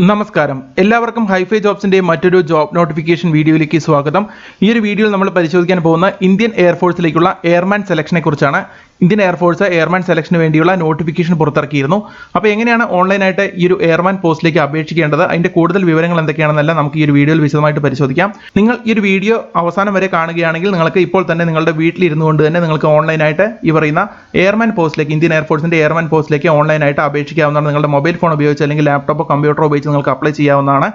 നമസ്കാരം എല്ലാവർക്കും ഹൈഫൈ ജോബ്സിന്റെ മറ്റൊരു ജോബ് നോട്ടിഫിക്കേഷൻ വീഡിയോയിലേക്ക് സ്വാഗതം. ഈ ഒരു വീഡിയോയിൽ നമ്മൾ പരിശോധിക്കാൻ പോകുന്ന ഇന്ത്യൻ എയർഫോഴ്സിലേക്കുള്ള എയർമാൻ സെലക്ഷനെ കുറിച്ചാണ്. ഇന്ത്യൻ എയർഫോഴ്സ് എയർമാൻ സെലക്ഷന് വേണ്ടിയുള്ള നോട്ടിഫിക്കേഷൻ പുറത്തിറക്കിയിരുന്നു. അപ്പോൾ എങ്ങനെയാണ് ഓൺലൈനായിട്ട് ഈ ഒരു എയർമാൻ പോസ്റ്റിലേക്ക് അപേക്ഷിക്കേണ്ടത്, അതിന്റെ കൂടുതൽ വിവരങ്ങൾ എന്തൊക്കെയാണെന്നെല്ലാം നമുക്ക് ഈ ഒരു വീഡിയോയിൽ വിശദമായിട്ട് പരിശോധിക്കാം. നിങ്ങൾ ഈ ഒരു വീഡിയോ അവസാനം വരെ കാണുകയാണെങ്കിൽ നിങ്ങൾക്ക് ഇപ്പോൾ തന്നെ നിങ്ങളുടെ വീട്ടിലിരുന്നു കൊണ്ട് തന്നെ നിങ്ങൾക്ക് ഓൺലൈനായിട്ട് ഈ പറയുന്ന എയർമാൻ പോസ്റ്റിലേക്ക്, ഇന്ത്യൻ എയർഫോഴ്സിന്റെ എയർമാൻ പോസ്റ്റിലേക്ക് ഓൺലൈനായിട്ട് അപേക്ഷിക്കാവുന്നതാണ്. നിങ്ങളുടെ മൊബൈൽ ഫോൺ ഉപയോഗിച്ച് അല്ലെങ്കിൽ ലാപ്ടോപ്പോ കമ്പ്യൂട്ടറോ ഉപയോഗിച്ച് നിങ്ങൾക്ക് അപ്ലൈ ചെയ്യാവുന്നതാണ്.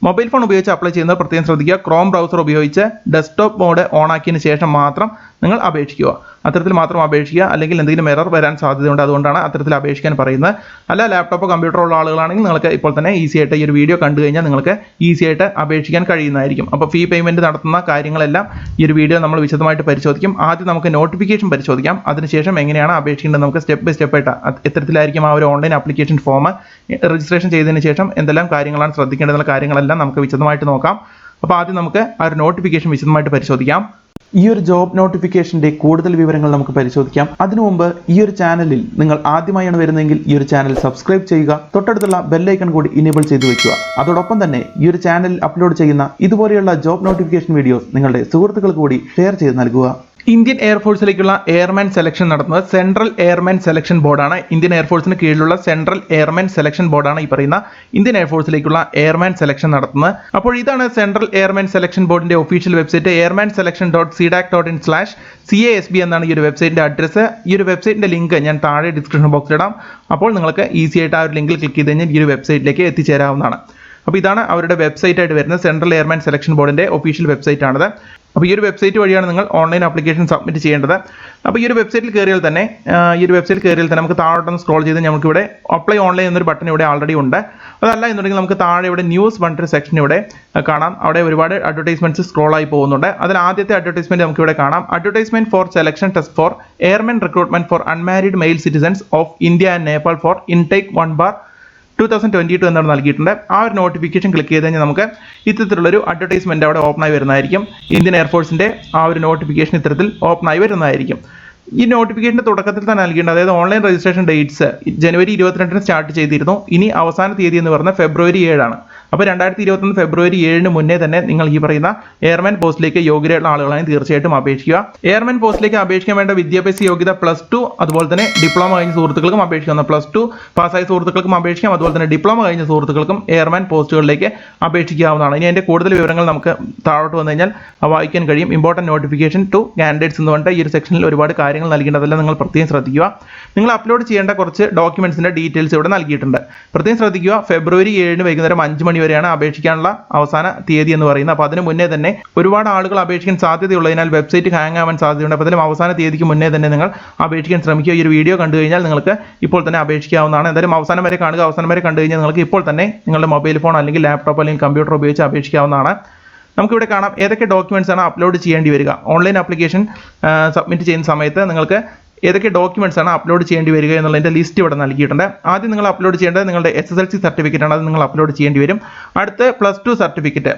മൊബൈൽ ഫോൺ ഉപയോഗിച്ച് അപ്ലൈ ചെയ്യുന്നത് പ്രത്യേകം ശ്രദ്ധിക്കുക. ക്രോം ബ്രൗസർ ഉപയോഗിച്ച് ഡെസ്ക്ടോപ്പ് മോഡ് ഓൺ ആക്കിയതിന് ശേഷം മാത്രം നിങ്ങൾ അപേക്ഷിക്കുക. അത്തരത്തിൽ മാത്രം അപേക്ഷിക്കുക, അല്ലെങ്കിൽ എന്തെങ്കിലും എറർ വരാൻ സാധ്യതയുണ്ട്. അതുകൊണ്ടാണ് അത്തരത്തിൽ അപേക്ഷിക്കാൻ പറയുന്നത്. അല്ല ലാപ്ടോപ്പോ കമ്പ്യൂട്ടറോ ഉള്ള ആളുകളാണെങ്കിൽ നിങ്ങൾക്ക് ഇപ്പോൾ തന്നെ ഈസി ആയിട്ട് ഈ ഒരു വീഡിയോ കണ്ടു കഴിഞ്ഞാൽ നിങ്ങൾക്ക് ഈസി ആയിട്ട് അപേക്ഷിക്കാൻ കഴിയുന്നതായിരിക്കും. അപ്പോൾ ഫീ പേയ്മെന്റ് നടത്തുന്ന കാര്യങ്ങളെല്ലാം ഈ ഒരു വീഡിയോ നമ്മൾ വിശദമായിട്ട് പരിശോധിക്കും. ആദ്യം നമുക്ക് നോട്ടിഫിക്കേഷൻ പരിശോധിക്കാം. അതിനുശേഷം എങ്ങനെയാണ് അപേക്ഷിക്കേണ്ടത് നമുക്ക് സ്റ്റെപ്പ് ബൈ സ്റ്റെപ്പ് ആയിട്ട് എത്തരത്തിലായിരിക്കും ആ ഒരു ഓൺലൈൻ ആപ്ലിക്കേഷൻ ഫോം രജിസ്ട്രേഷൻ ചെയ്തതിന് ശേഷം എന്തെല്ലാം കാര്യങ്ങളാണ് ശ്രദ്ധിക്കേണ്ടതെന്നുള്ള കാര്യങ്ങളെല്ലാം നമുക്ക് വിശദമായിട്ട് നോക്കാം. അപ്പോൾ ആദ്യം നമുക്ക് ആ ഒരു നോട്ടിഫിക്കേഷൻ വിശദമായിട്ട് പരിശോധിക്കാം. ഈ ഒരു ജോബ് നോട്ടിഫിക്കേഷന്റെ കൂടുതൽ വിവരങ്ങൾ നമുക്ക് പരിശോധിക്കാം. അതിനു മുമ്പ് ഈ ഒരു ചാനലിൽ നിങ്ങൾ ആദ്യമായാണ് വരുന്നതെങ്കിൽ ഈ ഒരു ചാനൽ സബ്സ്ക്രൈബ് ചെയ്യുക, തൊട്ടടുത്തുള്ള ബെല്ലൈക്കൺ കൂടി ഇനേബിൾ ചെയ്തു വെക്കുക. അതോടൊപ്പം തന്നെ ഈ ഒരു ചാനലിൽ അപ്ലോഡ് ചെയ്യുന്ന ഇതുപോലെയുള്ള ജോബ് നോട്ടിഫിക്കേഷൻ വീഡിയോസ് നിങ്ങളുടെ സുഹൃത്തുക്കൾക്ക് കൂടി ഷെയർ ചെയ്ത് നൽകുക. ഇന്ത്യൻ എയർഫോഴ്സിലേക്കുള്ള എയർമാൻ സെലക്ഷൻ നടത്തുന്നത് സെൻട്രൽ എയർമാൻ സെലക്ഷൻ ബോർഡാണ്. ഇന്ത്യൻ എയർഫോഴ്സിന് കീഴിലുള്ള സെൻട്രൽ എയർമാൻ സെലക്ഷൻ ബോർഡാണ് ഈ പറയുന്ന ഇന്ത്യൻ എയർഫോഴ്സിലേക്കുള്ള എയർമാൻ സെലക്ഷൻ നടത്തുന്നത്. അപ്പോൾ ഇതാണ് സെൻട്രൽ എയർമാൻ സെലക്ഷൻ ബോർഡിന്റെ ഒഫീഷ്യൽ വെബ്സൈറ്റ്. airmanselection.cdac.casb എന്നാണ് ഈ ഒരു വെബ്സൈറ്റിന്റെ അഡ്രസ്സ്. ഈ ഒരു വെബ്സൈറ്റിന്റെ ലിങ്ക് ഞാൻ താഴെ ഡിസ്ക്രിപ്ഷൻ ബോക്സിൽ ഇടാം. അപ്പോൾ നിങ്ങൾക്ക് ഈസി ആയിട്ട് ആ ഒരു ലിങ്കിൽ ക്ലിക്ക് ചെയ്ത് കഴിഞ്ഞാൽ ഈ ഒരു വെബ്സൈറ്റിലേക്ക് എത്തിച്ചേരാവുന്നതാണ്. അപ്പോൾ ഇതാണ് അവരുടെ വെബ്സൈറ്റ് ആയിട്ട് വരുന്നത്. സെൻട്രൽ എയർമാൻ സെലക്ഷൻ ബോർഡിന്റെ ഒഫീഷ്യൽ വെബ്സൈറ്റ് ആണത്. അപ്പോൾ ഈ ഒരു വെബ്സൈറ്റ് വഴിയാണ് നിങ്ങൾ ഓൺലൈൻ ആപ്ലിക്കേഷൻ സബ്മിറ്റ് ചെയ്യേണ്ടത്. അപ്പോൾ ഈ ഒരു വെബ്സൈറ്റിൽ കയറിയാൽ തന്നെ നമുക്ക് താഴോട്ടൊന്ന് സ്ക്രോൾ ചെയ്ത് നമുക്കിവിടെ അപ്ലൈ ഓൺലൈൻ എന്നൊരു ബട്ടൺ ഇവിടെ ആൾറെഡി ഉണ്ട്. അതല്ല എന്നുണ്ടെങ്കിൽ നമുക്ക് താഴെ ഇവിടെ ന്യൂസ് പറഞ്ഞൊരു സെക്ഷൻ ഇവിടെ കാണാം. അവിടെ ഒരുപാട് അഡ്വർടൈസ്മെന്റ്സ് സ്ക്രോൾ ആയി പോകുന്നുണ്ട്. അതിൽ ആദ്യത്തെ അഡ്വർടൈസ്മെന്റ് നമുക്ക് ഇവിടെ കാണാം. Advertisement for selection test for airmen recruitment for unmarried male citizens of India and Nepal for intake 1/2022 എന്നാണ് നൽകിയിട്ടുണ്ട്. ആ ഒരു നോട്ടിഫിക്കേഷൻ ക്ലിക്ക് ചെയ്ത് കഴിഞ്ഞാൽ നമുക്ക് ഇത്തരത്തിലുള്ളൊരു അഡ്വർടൈസ്മെന്റ് അവിടെ ഓപ്പൺ ആയി വരുന്നതായിരിക്കും. ഇന്ത്യൻ എയർഫോഴ്സിന്റെ ആ ഒരു നോട്ടിഫിക്കേഷൻ ഇത്തരത്തിൽ ഓപ്പൺ ആയി വരുന്നതായിരിക്കും. ഈ നോട്ടിഫിക്കേഷന്റെ തുടക്കത്തിൽ തന്നെ നൽകേണ്ടത്, അതായത് ഓൺലൈൻ രജിസ്ട്രേഷൻ ഡേറ്റ്സ് ജനുവരി 22 സ്റ്റാർട്ട് ചെയ്തിരുന്നു. ഇനി അവസാന തീയതി എന്ന് പറഞ്ഞാൽ ഫെബ്രുവരി 7 അപ്പോൾ 2021 ഫെബ്രുവരി 7 മുന്നേ തന്നെ നിങ്ങൾ ഈ പറയുന്ന എയർമാൻ പോസ്റ്റിലേക്ക് യോഗ്യരായിട്ടുള്ള ആളുകളാണെങ്കിൽ തീർച്ചയായിട്ടും അപേക്ഷിക്കുക. എയർമാൻ പോസ്റ്റിലേക്ക് അപേക്ഷിക്കാൻ വേണ്ട വിദ്യാഭ്യാസ യോഗ്യത +2, അതുപോലെ തന്നെ ഡിപ്ലോമ കഴിഞ്ഞ സുഹൃത്തുക്കൾക്കും അപേക്ഷിക്കാം. +2 പാസ്സായ സുഹൃത്തുക്കൾക്കും അപേക്ഷിക്കാം. അതുപോലെ തന്നെ ഡിപ്ലോമ കഴിഞ്ഞ സുഹൃത്തുക്കൾക്കും എയർമാൻ പോസ്റ്റുകളിലേക്ക് അപേക്ഷിക്കാവുന്നതാണ്. ഇനി അതിന്റെ കൂടുതൽ വിവരങ്ങൾ നമുക്ക് താഴോട്ട് വന്നു കഴിഞ്ഞാൽ വായിക്കാൻ കഴിയും. ഇമ്പോർട്ടന്റ് നോട്ടിഫിക്കേഷൻ ടു കാൻഡിഡേറ്റ്സ് എന്ന് പറഞ്ഞിട്ട് ഈ ഒരു സെക്ഷനിൽ ഒരുപാട് കാര്യങ്ങൾ നൽകേണ്ടതെല്ലാം നിങ്ങൾ പ്രത്യേകം ശ്രദ്ധിക്കുക. നിങ്ങൾ അപ്ലോഡ് ചെയ്യേണ്ട കുറച്ച് ഡോക്യുമെന്റ്സിന്റെ ഡീറ്റെയിൽസ് ഇവിടെ നൽകിയിട്ടുണ്ട്. പ്രത്യേകം ശ്രദ്ധിക്കുക. ഫെബ്രുവരി 7 വൈകുന്നേരം 5 മണി വരെയാണ് അപേക്ഷിക്കാനുള്ള അവസാന തീയതി എന്ന് പറയുന്നത്. അപ്പോൾ അതിന് മുന്നേ തന്നെ ഒരുപാട് ആളുകൾ അപേക്ഷിക്കാൻ സാധ്യതയുള്ളതിനാൽ വെബ്സൈറ്റ് ഹാങ് ആവാൻ സാധ്യതയുണ്ട്. അപ്പോൾ അതിലും അവസാന തീയതിക്ക് മുന്നേ തന്നെ നിങ്ങൾ അപേക്ഷിക്കാൻ ശ്രമിക്കുക. ഈ ഒരു വീഡിയോ കണ്ടു കഴിഞ്ഞാൽ നിങ്ങൾക്ക് ഇപ്പോൾ തന്നെ അപേക്ഷിക്കാവുന്നതാണ്. എന്തായാലും അവസാനം വരെ കാണുക. അവസാനം വരെ കണ്ടു കഴിഞ്ഞാൽ നിങ്ങൾക്ക് ഇപ്പോൾ തന്നെ നിങ്ങളുടെ മൊബൈൽ ഫോൺ അല്ലെങ്കിൽ ലാപ്ടോപ്പ് അല്ലെങ്കിൽ കമ്പ്യൂട്ടർ ഉപയോഗിച്ച് അപേക്ഷിക്കാവുന്നതാണ്. നമുക്കിവിടെ കാണാം ഏതൊക്കെ ഡോക്യുമെന്റ്സ് ആണ് അപ്ലോഡ് ചെയ്യേണ്ടി വരിക. ഓൺലൈൻ ആപ്ലിക്കേഷൻ സബ്മിറ്റ് ചെയ്യുന്ന സമയത്ത് നിങ്ങൾക്ക് ഏതൊക്കെ ഡോക്യുമെന്റ്സ് ആണ് അപ്ലോഡ് ചെയ്യേണ്ടി വരിക എന്നുള്ളതിന്റെ ലിസ്റ്റ് ഇവിടെ നൽകിയിട്ടുണ്ട്. ആദ്യം നിങ്ങൾ അപ്ലോഡ് ചെയ്യേണ്ടത് നിങ്ങളുടെ SSLC സർട്ടിഫിക്കറ്റ് ആണ്. അത് നിങ്ങൾ അപ്ലോഡ് ചെയ്യേണ്ടി വരും. അടുത്ത് +2 സർട്ടിഫിക്കറ്റ്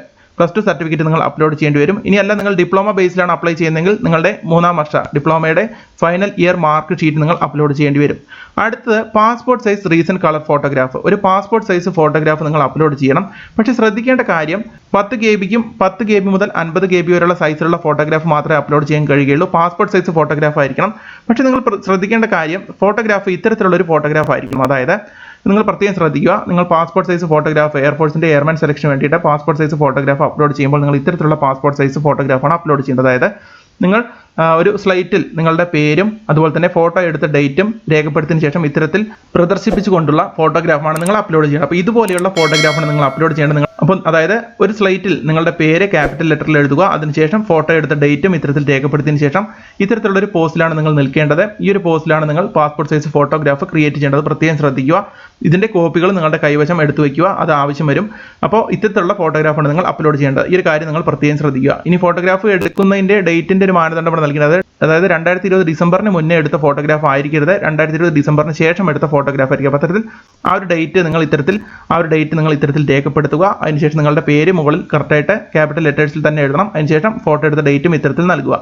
നിങ്ങൾ അപ്ലോഡ് ചെയ്യേണ്ടി വരും. ഇനിയല്ല നിങ്ങൾ ഡിപ്ലോമ ബേസിലാണ് അപ്ലൈ ചെയ്യുന്നതെങ്കിൽ നിങ്ങളുടെ 3ാം വർഷ ഡിപ്ലോമയുടെ ഫൈനൽ ഇയർ മാർക്ക് ഷീറ്റ് നിങ്ങൾ അപ്ലോഡ് ചെയ്യേണ്ടി വരും. അടുത്തത് passport size recent colour photograph. ഒരു പാസ്പോർട്ട് സൈസ് ഫോട്ടോഗ്രാഫ് നിങ്ങൾ അപ്ലോഡ് ചെയ്യണം. പക്ഷേ ശ്രദ്ധിക്കേണ്ട കാര്യം 10 GB മുതൽ 50 GB വരെയുള്ള സൈസിലുള്ള ഫോട്ടോഗ്രാഫ് മാത്രമേ അപ്ലോഡ് ചെയ്യാൻ കഴിയുകയുള്ളൂ. പാസ്പോർട്ട് സൈസ് ഫോട്ടോഗ്രാഫ് ആയിരിക്കണം. പക്ഷേ നിങ്ങൾ ശ്രദ്ധിക്കേണ്ട കാര്യം ഫോട്ടോഗ്രാഫ് ഇത്തരത്തിലുള്ള ഒരു ഫോട്ടോഗ്രാഫ് ആയിരിക്കണം. അതായത് നിങ്ങൾ പ്രത്യേകം ശ്രദ്ധിക്കുക. നിങ്ങൾ പാസ്പോർട്ട് സൈസ് ഫോട്ടോഗ്രാഫ് എയർഫോഴ്സിന്റെ എയർമാൻ സെലക്ഷന് വേണ്ടിയിട്ട് പാസ്പോർട്ട് സൈസ് ഫോട്ടോഗ്രാഫ് അപ്ലോഡ് ചെയ്യുമ്പോൾ നിങ്ങൾ ഇത്തരത്തിലുള്ള പാസ്പോർട്ട് സൈസ് ഫോട്ടോഗ്രാഫാണ് അപ്ലോഡ് ചെയ്യേണ്ടത്. അതായത് നിങ്ങൾ ഒരു സ്ലൈറ്റിൽ നിങ്ങളുടെ പേരും അതുപോലെ തന്നെ ഫോട്ടോ എടുത്ത ഡേറ്റും രേഖപ്പെടുത്തിയതിനു ശേഷം ഇത്തരത്തിൽ പ്രദർശിപ്പിച്ചുകൊണ്ടുള്ള ഫോട്ടോഗ്രാഫാണ് നിങ്ങൾ അപ്ലോഡ് ചെയ്യുന്നത്. അപ്പോൾ ഇതുപോലെയുള്ള ഫോട്ടോഗ്രാഫാണ് നിങ്ങൾ അപ്ലോഡ് ചെയ്യേണ്ടത്. അപ്പം അതായത് ഒരു സ്ലൈറ്റിൽ നിങ്ങളുടെ പേര് ക്യാപിറ്റൽ ലെറ്ററിൽ എഴുതുക. അതിനുശേഷം ഫോട്ടോ എടുത്ത ഡേറ്റും ഇത്തരത്തിൽ രേഖപ്പെടുത്തിയതിനു ശേഷം ഇത്തരത്തിലുള്ള ഒരു പോസ്റ്റിലാണ് നിങ്ങൾ നിൽക്കേണ്ടത്. ഈ ഒരു പോസ്റ്റിലാണ് നിങ്ങൾ പാസ്പോർട്ട് സൈസ് ഫോട്ടോഗ്രാഫ് ക്രിയേറ്റ് ചെയ്യേണ്ടത്. പ്രത്യേകം ശ്രദ്ധിക്കുക. ഇതിന്റെ കോപ്പികൾ നിങ്ങളുടെ കൈവശം എടുത്തു വയ്ക്കുക. അത് ആവശ്യം വരും. അപ്പോൾ ഇത്തരത്തിലുള്ള ഫോട്ടോഗ്രാഫാണ് നിങ്ങൾ അപ്ലോഡ് ചെയ്യേണ്ടത്. ഈ ഒരു കാര്യം നിങ്ങൾ പ്രത്യേകം ശ്രദ്ധിക്കുക. ഇനി ഫോട്ടോഗ്രാഫ് എടുക്കുന്നതിന്റെ ഡേറ്റിന്റെ ഒരു മാനദണ്ഡം ഇവിടെ നൽകുന്നത്, അതായത് 2020 ഡിസംബറിന് മുന്നേ എടുത്ത ഫോട്ടോഗ്രാഫ് ആയിരിക്കരുത്. 2020 ഡിസംബറിന് ശേഷം എടുത്ത ഫോട്ടോഗ്രാഫ് ആയിരിക്കും. അപ്പോൾ അത്തരത്തിൽ ആ ഒരു ഡേറ്റ് നിങ്ങൾ ഇത്തരത്തിൽ രേഖപ്പെടുത്തുക. അതിനുശേഷം നിങ്ങളുടെ പേര് മുകളിൽ കറക്റ്റായിട്ട് ക്യാപിറ്റൽ ലെറ്റേഴ്സിൽ തന്നെ എഴുതണം. അതിനുശേഷം ഫോട്ടോ എടുത്ത ഡേറ്റും ഇത്തരത്തിൽ നൽകുക.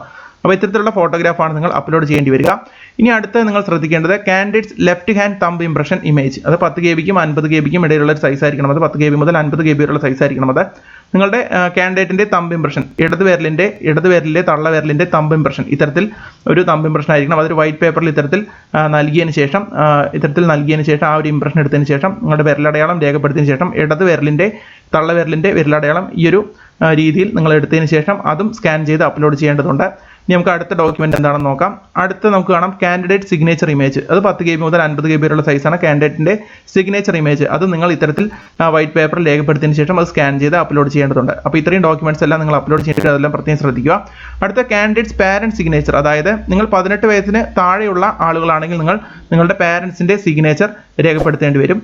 അപ്പോൾ ഇത്തരത്തിലുള്ള ഫോട്ടോഗ്രാഫാണ് നിങ്ങൾ അപ്ലോഡ് ചെയ്യേണ്ടി വരിക. ഇനി അടുത്ത് നിങ്ങൾ ശ്രദ്ധിക്കേണ്ടത് candidates left hand thumb impression image. അത് 10 GB-ക്കും 50 GB-ക്കും ഇടയിലുള്ള ഒരു സൈസ് ആയിരിക്കണം. അത് 10 GB മുതൽ 50 GB വരെയുള്ള സൈസ് ആയിരിക്കണം. അത് നിങ്ങളുടെ കാൻഡിഡേറ്റിന്റെ തമ്പ് ഇംപ്രഷൻ, ഇടതുവിരലിലെ തള്ളവിരലിന്റെ തമ്പ് ഇംപ്രഷൻ, ഇത്തരത്തിൽ ഒരു തമ്പ് ഇംപ്രഷൻ ആയിരിക്കണം. അതൊരു വൈറ്റ് പേപ്പറിൽ ഇത്തരത്തിൽ നൽകിയതിന് ശേഷം ആ ഒരു ഇംപ്രഷൻ എടുത്തതിന് ശേഷം നിങ്ങളുടെ വിരലടയാളം രേഖപ്പെടുത്തിയതിന് ശേഷം തള്ളവിരലിന്റെ വിരലടയാളം ഈ ഒരു രീതിയിൽ നിങ്ങൾ എടുത്തതിന് ശേഷം അതും സ്കാൻ ചെയ്ത് അപ്ലോഡ് ചെയ്യേണ്ടതുണ്ട്. ഇനി നമുക്ക് അടുത്ത ഡോക്യുമെന്റ് എന്താണെന്ന് നോക്കാം. അടുത്ത നമുക്ക് കാണാം കാൻഡിഡേറ്റ് സിഗ്നേച്ചർ ഇമേജ്. അത് 10 GB മുതൽ 50 GB വരെയുള്ള സൈസാണ് കാൻഡിഡേറ്റിന്റെ സിഗ്നേച്ചർ ഇമേജ്. അത് നിങ്ങൾ ഇത്തരത്തിൽ വൈറ്റ് പേപ്പറിൽ രേഖപ്പെടുത്തിയതിന് ശേഷം അത് സ്കാൻ ചെയ്ത് അപ്ലോഡ് ചെയ്യേണ്ടതുണ്ട്. അപ്പോൾ ഇത്രയും ഡോക്യുമെന്റ്സ് എല്ലാം നിങ്ങൾ അപ്ലോഡ് ചെയ്തിട്ട് അതെല്ലാം പ്രത്യേകം ശ്രദ്ധിക്കുക. അടുത്ത കാൻഡിഡേറ്റ്സ് പാരന്റ് സിഗ്നേച്ചർ. അതായത് നിങ്ങൾ 18 വയസ്സിന് താഴെയുള്ള ആളുകളാണെങ്കിൽ നിങ്ങളുടെ പാരന്റ്സിന്റെ സിഗ്നേച്ചർ രേഖപ്പെടുത്തേണ്ടി വരും.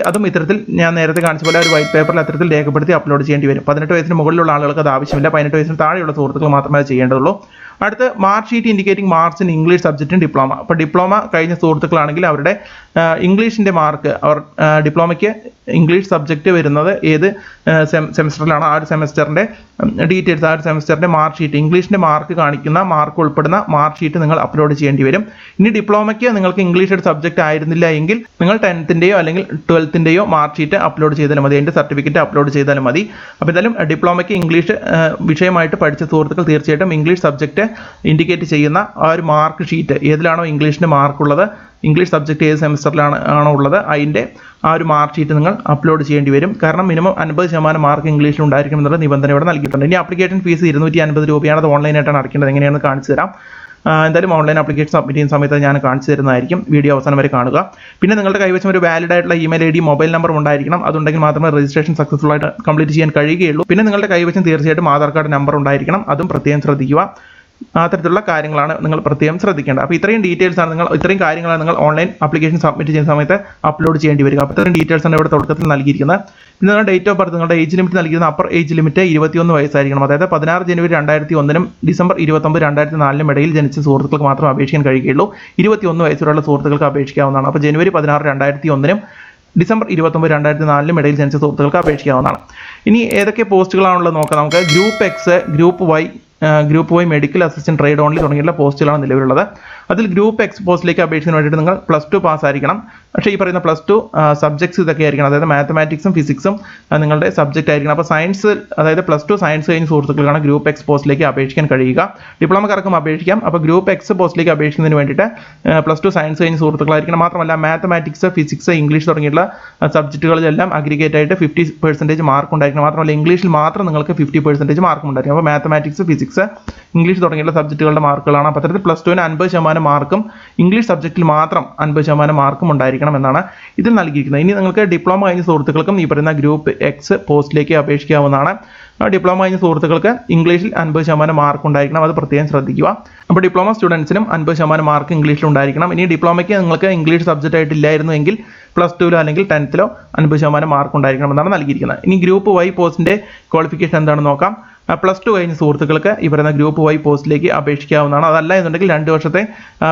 അതും ഇത്തരത്തിൽ ഞാൻ നേരത്തെ കാണിച്ച പോലെ ഒരു വൈറ്റ് പേപ്പറിൽ അത്തരത്തിൽ രേഖപ്പെടുത്തി അപ്ലോഡ് ചെയ്യേണ്ടി വരും. 18 വയസ്സിന് മുകളിലുള്ള ആളുകൾക്ക് അത് ആവശ്യമില്ല. 18 വയസ്സിന് താഴെയുള്ള സുഹൃത്തുക്കൾ മാത്രമേ അത് ചെയ്യേണ്ടതുള്ളൂ. അടുത്ത് mark sheet indicating marks in English സബ്ജക്റ്റും ഡിപ്ലോമ. അപ്പോൾ ഡിപ്ലോമ കഴിഞ്ഞ സുഹൃത്തുക്കളാണെങ്കിൽ അവരുടെ ഇംഗ്ലീഷിന്റെ മാർക്ക്, ഡിപ്ലോമയ്ക്ക് ഇംഗ്ലീഷ് സബ്ജക്റ്റ് വരുന്നത് ഏത് സെമസ്റ്ററിലാണ്, ആ ഒരു സെമസ്റ്ററിന്റെ ഡീറ്റെയിൽസ്, ആ ഒരു സെമസ്റ്ററിന്റെ മാർക്ക് ഷീറ്റ്, ഇംഗ്ലീഷിന്റെ മാർക്ക് കാണിക്കുന്ന മാർക്ക് ഉൾപ്പെടുന്ന മാർക്ക് ഷീറ്റ് നിങ്ങൾ അപ്ലോഡ് ചെയ്യേണ്ടി വരും. ഇനി ഡിപ്ലോമയ്ക്ക് നിങ്ങൾക്ക് ഇംഗ്ലീഷ് ഒരു സബ്ജക്റ്റ് ആയിരുന്നില്ല എങ്കിൽ നിങ്ങൾ 10th-ന്റെയോ അല്ലെങ്കിൽ 12th-ന്റെയോ മാർക്ക് ഷീറ്റ് അപ്ലോഡ് ചെയ്താലും മതി, അതിന്റെ സർട്ടിഫിക്കറ്റ് അപ്ലോഡ് ചെയ്താലും മതി. അപ്പോൾ എന്തായാലും ഡിപ്ലോമയ്ക്ക് ഇംഗ്ലീഷ് വിഷയമായിട്ട് പഠിച്ച സുഹൃത്തുക്കൾ തീർച്ചയായിട്ടും ഇംഗ്ലീഷ് സബ്ജക്റ്റ് ഇൻഡിക്കേറ്റ് ചെയ്യുന്ന ആ ഒരു മാർക്ക് ഷീറ്റ്, ഏതിലാണോ ഇംഗ്ലീഷിന്റെ മാർക്ക് ഉള്ളത്, ഇംഗ്ലീഷ് സബ്ജക്റ്റ് ഏത് സെമസ്റ്ററിലാണോ ഉള്ളത്, അതിൻ്റെ ആ ഒരു മാർക്ക് ഷീറ്റ് നിങ്ങൾ അപ്ലോഡ് ചെയ്യേണ്ടി വരും. കാരണം മിനിമം 50% മാർക്ക് ഇംഗ്ലീഷിൽ ഉണ്ടായിരിക്കും എന്നുള്ള നിബന്ധന ഇവിടെ നൽകിയിട്ടുണ്ട്. ഇനി ആപ്ലിക്കേഷൻ ഫീസ് 250 രൂപയാണ്. അത് ഓൺലൈനായിട്ടാണ് അടയ്ക്കേണ്ടത്. എങ്ങനെയാണെന്ന് കാണിച്ചു തരാം. എന്തായാലും ഓൺലൈൻ ആപ്ലിക്കേഷൻ സബ്മിറ്റ് ചെയ്യുന്ന സമയത്ത് ഞാൻ കാണിച്ചു തരുന്നതായിരിക്കും. വീഡിയോ അവസാനം വരെ കാണുക. പിന്നെ നിങ്ങളുടെ കൈവശം ഒരു വാലിഡ് ആയിട്ടുള്ള ഇമെയിൽ ID, മൊബൈൽ നമ്പർ ഉണ്ടായിരിക്കണം. അതുണ്ടെങ്കിൽ മാത്രമേ രജിസ്ട്രേഷൻ സക്സസ്ഫുൾ ആയിട്ട് കംപ്ലീറ്റ് ചെയ്യാൻ കഴിയുകയുള്ളൂ. പിന്നെ നിങ്ങളുടെ കൈവശം തീർച്ചയായിട്ടും ആധാർ കാർഡ് നമ്പർ ഉണ്ടായിരിക്കണം. അതും പ്രത്യേകം ശ്രദ്ധിക്കുക. അത്തരത്തിലുള്ള കാര്യങ്ങളാണ് നിങ്ങൾ പ്രത്യേകം ശ്രദ്ധിക്കേണ്ടത്. അപ്പോൾ ഇത്രയും കാര്യങ്ങളാണ് നിങ്ങൾ ഓൺലൈൻ ആപ്ലിക്കേഷൻ സബ്മിറ്റ് ചെയ്യുന്ന സമയത്ത് അപ്ലോഡ് ചെയ്യേണ്ടി വരിക. അപ്പോൾ ഇത്രയും ഡീറ്റെയിൽസ് ആണ് ഇവിടെ തുടക്കത്തിൽ നൽകിയിരിക്കുന്നത്. പിന്നെ നിങ്ങളുടെ ഡേറ്റ് ഓഫ് ബർത്ത്, നിങ്ങളുടെ ഏജ് ലിമിറ്റ് നൽകിയിരുന്ന അപ്പർ ഏജ് ലിമിറ്റ് 21 വയസ്സായിരിക്കണം. അതായത് 16 ജനുവരി 2001-നും ഡിസംബർ 29, 2004-നും ഇടയിൽ ജനിച്ച സുഹൃത്തുക്കൾക്ക് മാത്രം അപേക്ഷിക്കാൻ കഴിയുകയുള്ളൂ. 21 വയസ്സുള്ള സുഹൃത്തുക്കൾക്ക് അപേക്ഷിക്കാവുന്നതാണ്. അപ്പോൾ ജനുവരി 16, 2001-നും ഡിസംബർ 29, 2004-നും ഇടയിൽ ജനിച്ച സുഹൃത്തുക്കൾക്ക് അപേക്ഷിക്കാവുന്നതാണ്. ഇനി ഏതൊക്കെ പോസ്റ്റുകളാണുള്ളത് നോക്കാം നമുക്ക്. Group Y medical assistant trade only തുടങ്ങിയുള്ള പോസ്റ്റുകളാണ് നിലവിലുള്ളത്. അതിൽ ഗ്രൂപ്പ് എക്സ് പോസ്റ്റിലേക്ക് അപേക്ഷിക്കുന്നതിന് വേണ്ടിയിട്ട് നിങ്ങൾ +2 പാസ്സായിരിക്കണം. പക്ഷേ ഈ പറയുന്ന +2 സബ്ജക്ട്സ് ഇതൊക്കെ ആയിരിക്കണം. അതായത് മാത്തമാറ്റിക്സും ഫിസിക്സും നിങ്ങളുടെ സബ്ജക്റ്റ് ആയിരിക്കണം. അപ്പോൾ സയൻസ്, അതായത് +2 സയൻസ് കഴിഞ്ഞ സുഹൃത്തുക്കൾക്കാണ് ഗ്രൂപ്പ് എക്സ് പോസ്റ്റിലേക്ക് അപേക്ഷിക്കാൻ കഴിയുക. ഡിപ്ലോമക്കാർക്കും അപേക്ഷിക്കാം. അപ്പോൾ ഗ്രൂപ്പ് എക്സ് പോസ്റ്റിലേക്ക് അപേക്ഷിക്കുന്നതിന് വേണ്ടിയിട്ട് +2 സയൻസ് കഴിഞ്ഞ സുഹൃത്തുക്കളായിരിക്കണം. മാത്രമല്ല മാത്തമാറ്റിക്സ്, ഫിസിക്സ്, ഇംഗ്ലീഷ് തുടങ്ങിയുള്ള സബ്ജക്റ്റുകളിലെല്ലാം അഗ്രിഗേറ്റ് ആയിട്ട് 50% മാർക്ക് ഉണ്ടായിരിക്കണം. മാത്രമല്ല ഇംഗ്ലീഷിൽ മാത്രം നിങ്ങൾക്ക് 50% മാർക്കും ഉണ്ടായിരിക്കും. അപ്പോൾ മാത്തമാറ്റിക്സ്, ഫിസിക്സ്, ഇംഗ്ലീഷ് തുടങ്ങിയുള്ള സബ്ജക്റ്റുകളുടെ മാർക്കുകളാണ്. അപ്പോൾ അത്തരത്തിൽ +2-ന് 50% മാർക്കും ഇംഗ്ലീഷ് സബ്ജക്റ്റിൽ മാത്രം 50% മാർക്കും ഉണ്ടായിരിക്കണം എന്നാണ് ഇതിൽ നൽകിയിരിക്കുന്നത്. ഇനി നിങ്ങൾക്ക് ഡിപ്ലോമ കഴിഞ്ഞ സുഹൃത്തുക്കൾക്കും ഈ പറയുന്ന ഗ്രൂപ്പ് എക്സ് പോസ്റ്റിലേക്ക് അപേക്ഷിക്കാവുന്നതാണ്. ഡിപ്ലോമ കഴിഞ്ഞ സുഹൃത്തുക്കൾക്ക് ഇംഗ്ലീഷിൽ 50% മാർക്ക് ഉണ്ടായിരിക്കണം. അത് പ്രത്യേകം ശ്രദ്ധിക്കുക. അപ്പോൾ ഡിപ്ലോമ സ്റ്റുഡൻസിനും 50% മാർക്ക് ഇംഗ്ലീഷിൽ ഉണ്ടായിരിക്കണം. ഇനി ഡിപ്ലോമയ്ക്ക് നിങ്ങൾക്ക് ഇംഗ്ലീഷ് സബ്ജക്റ്റ് ആയിട്ടില്ലായിരുന്നു എങ്കിൽ +2-ലോ അല്ലെങ്കിൽ 10th-ലോ 50% മാർക്ക് ഉണ്ടായിരിക്കണം എന്നാണ് നൽകിയിരിക്കുന്നത്. ഇനി ഗ്രൂപ്പ് വൈ പോസ്റ്റിന്റെ ക്വാളിഫിക്കേഷൻ എന്താണെന്ന് നോക്കാം. +2 കഴിഞ്ഞ സുഹൃത്തുക്കൾക്ക് ഈ പറയുന്ന ഗ്രൂപ്പ് വൈ പോസ്റ്റിലേക്ക് അപേക്ഷിക്കാവുന്നതാണ്. അതല്ല എന്നുണ്ടെങ്കിൽ 2 വർഷത്തെ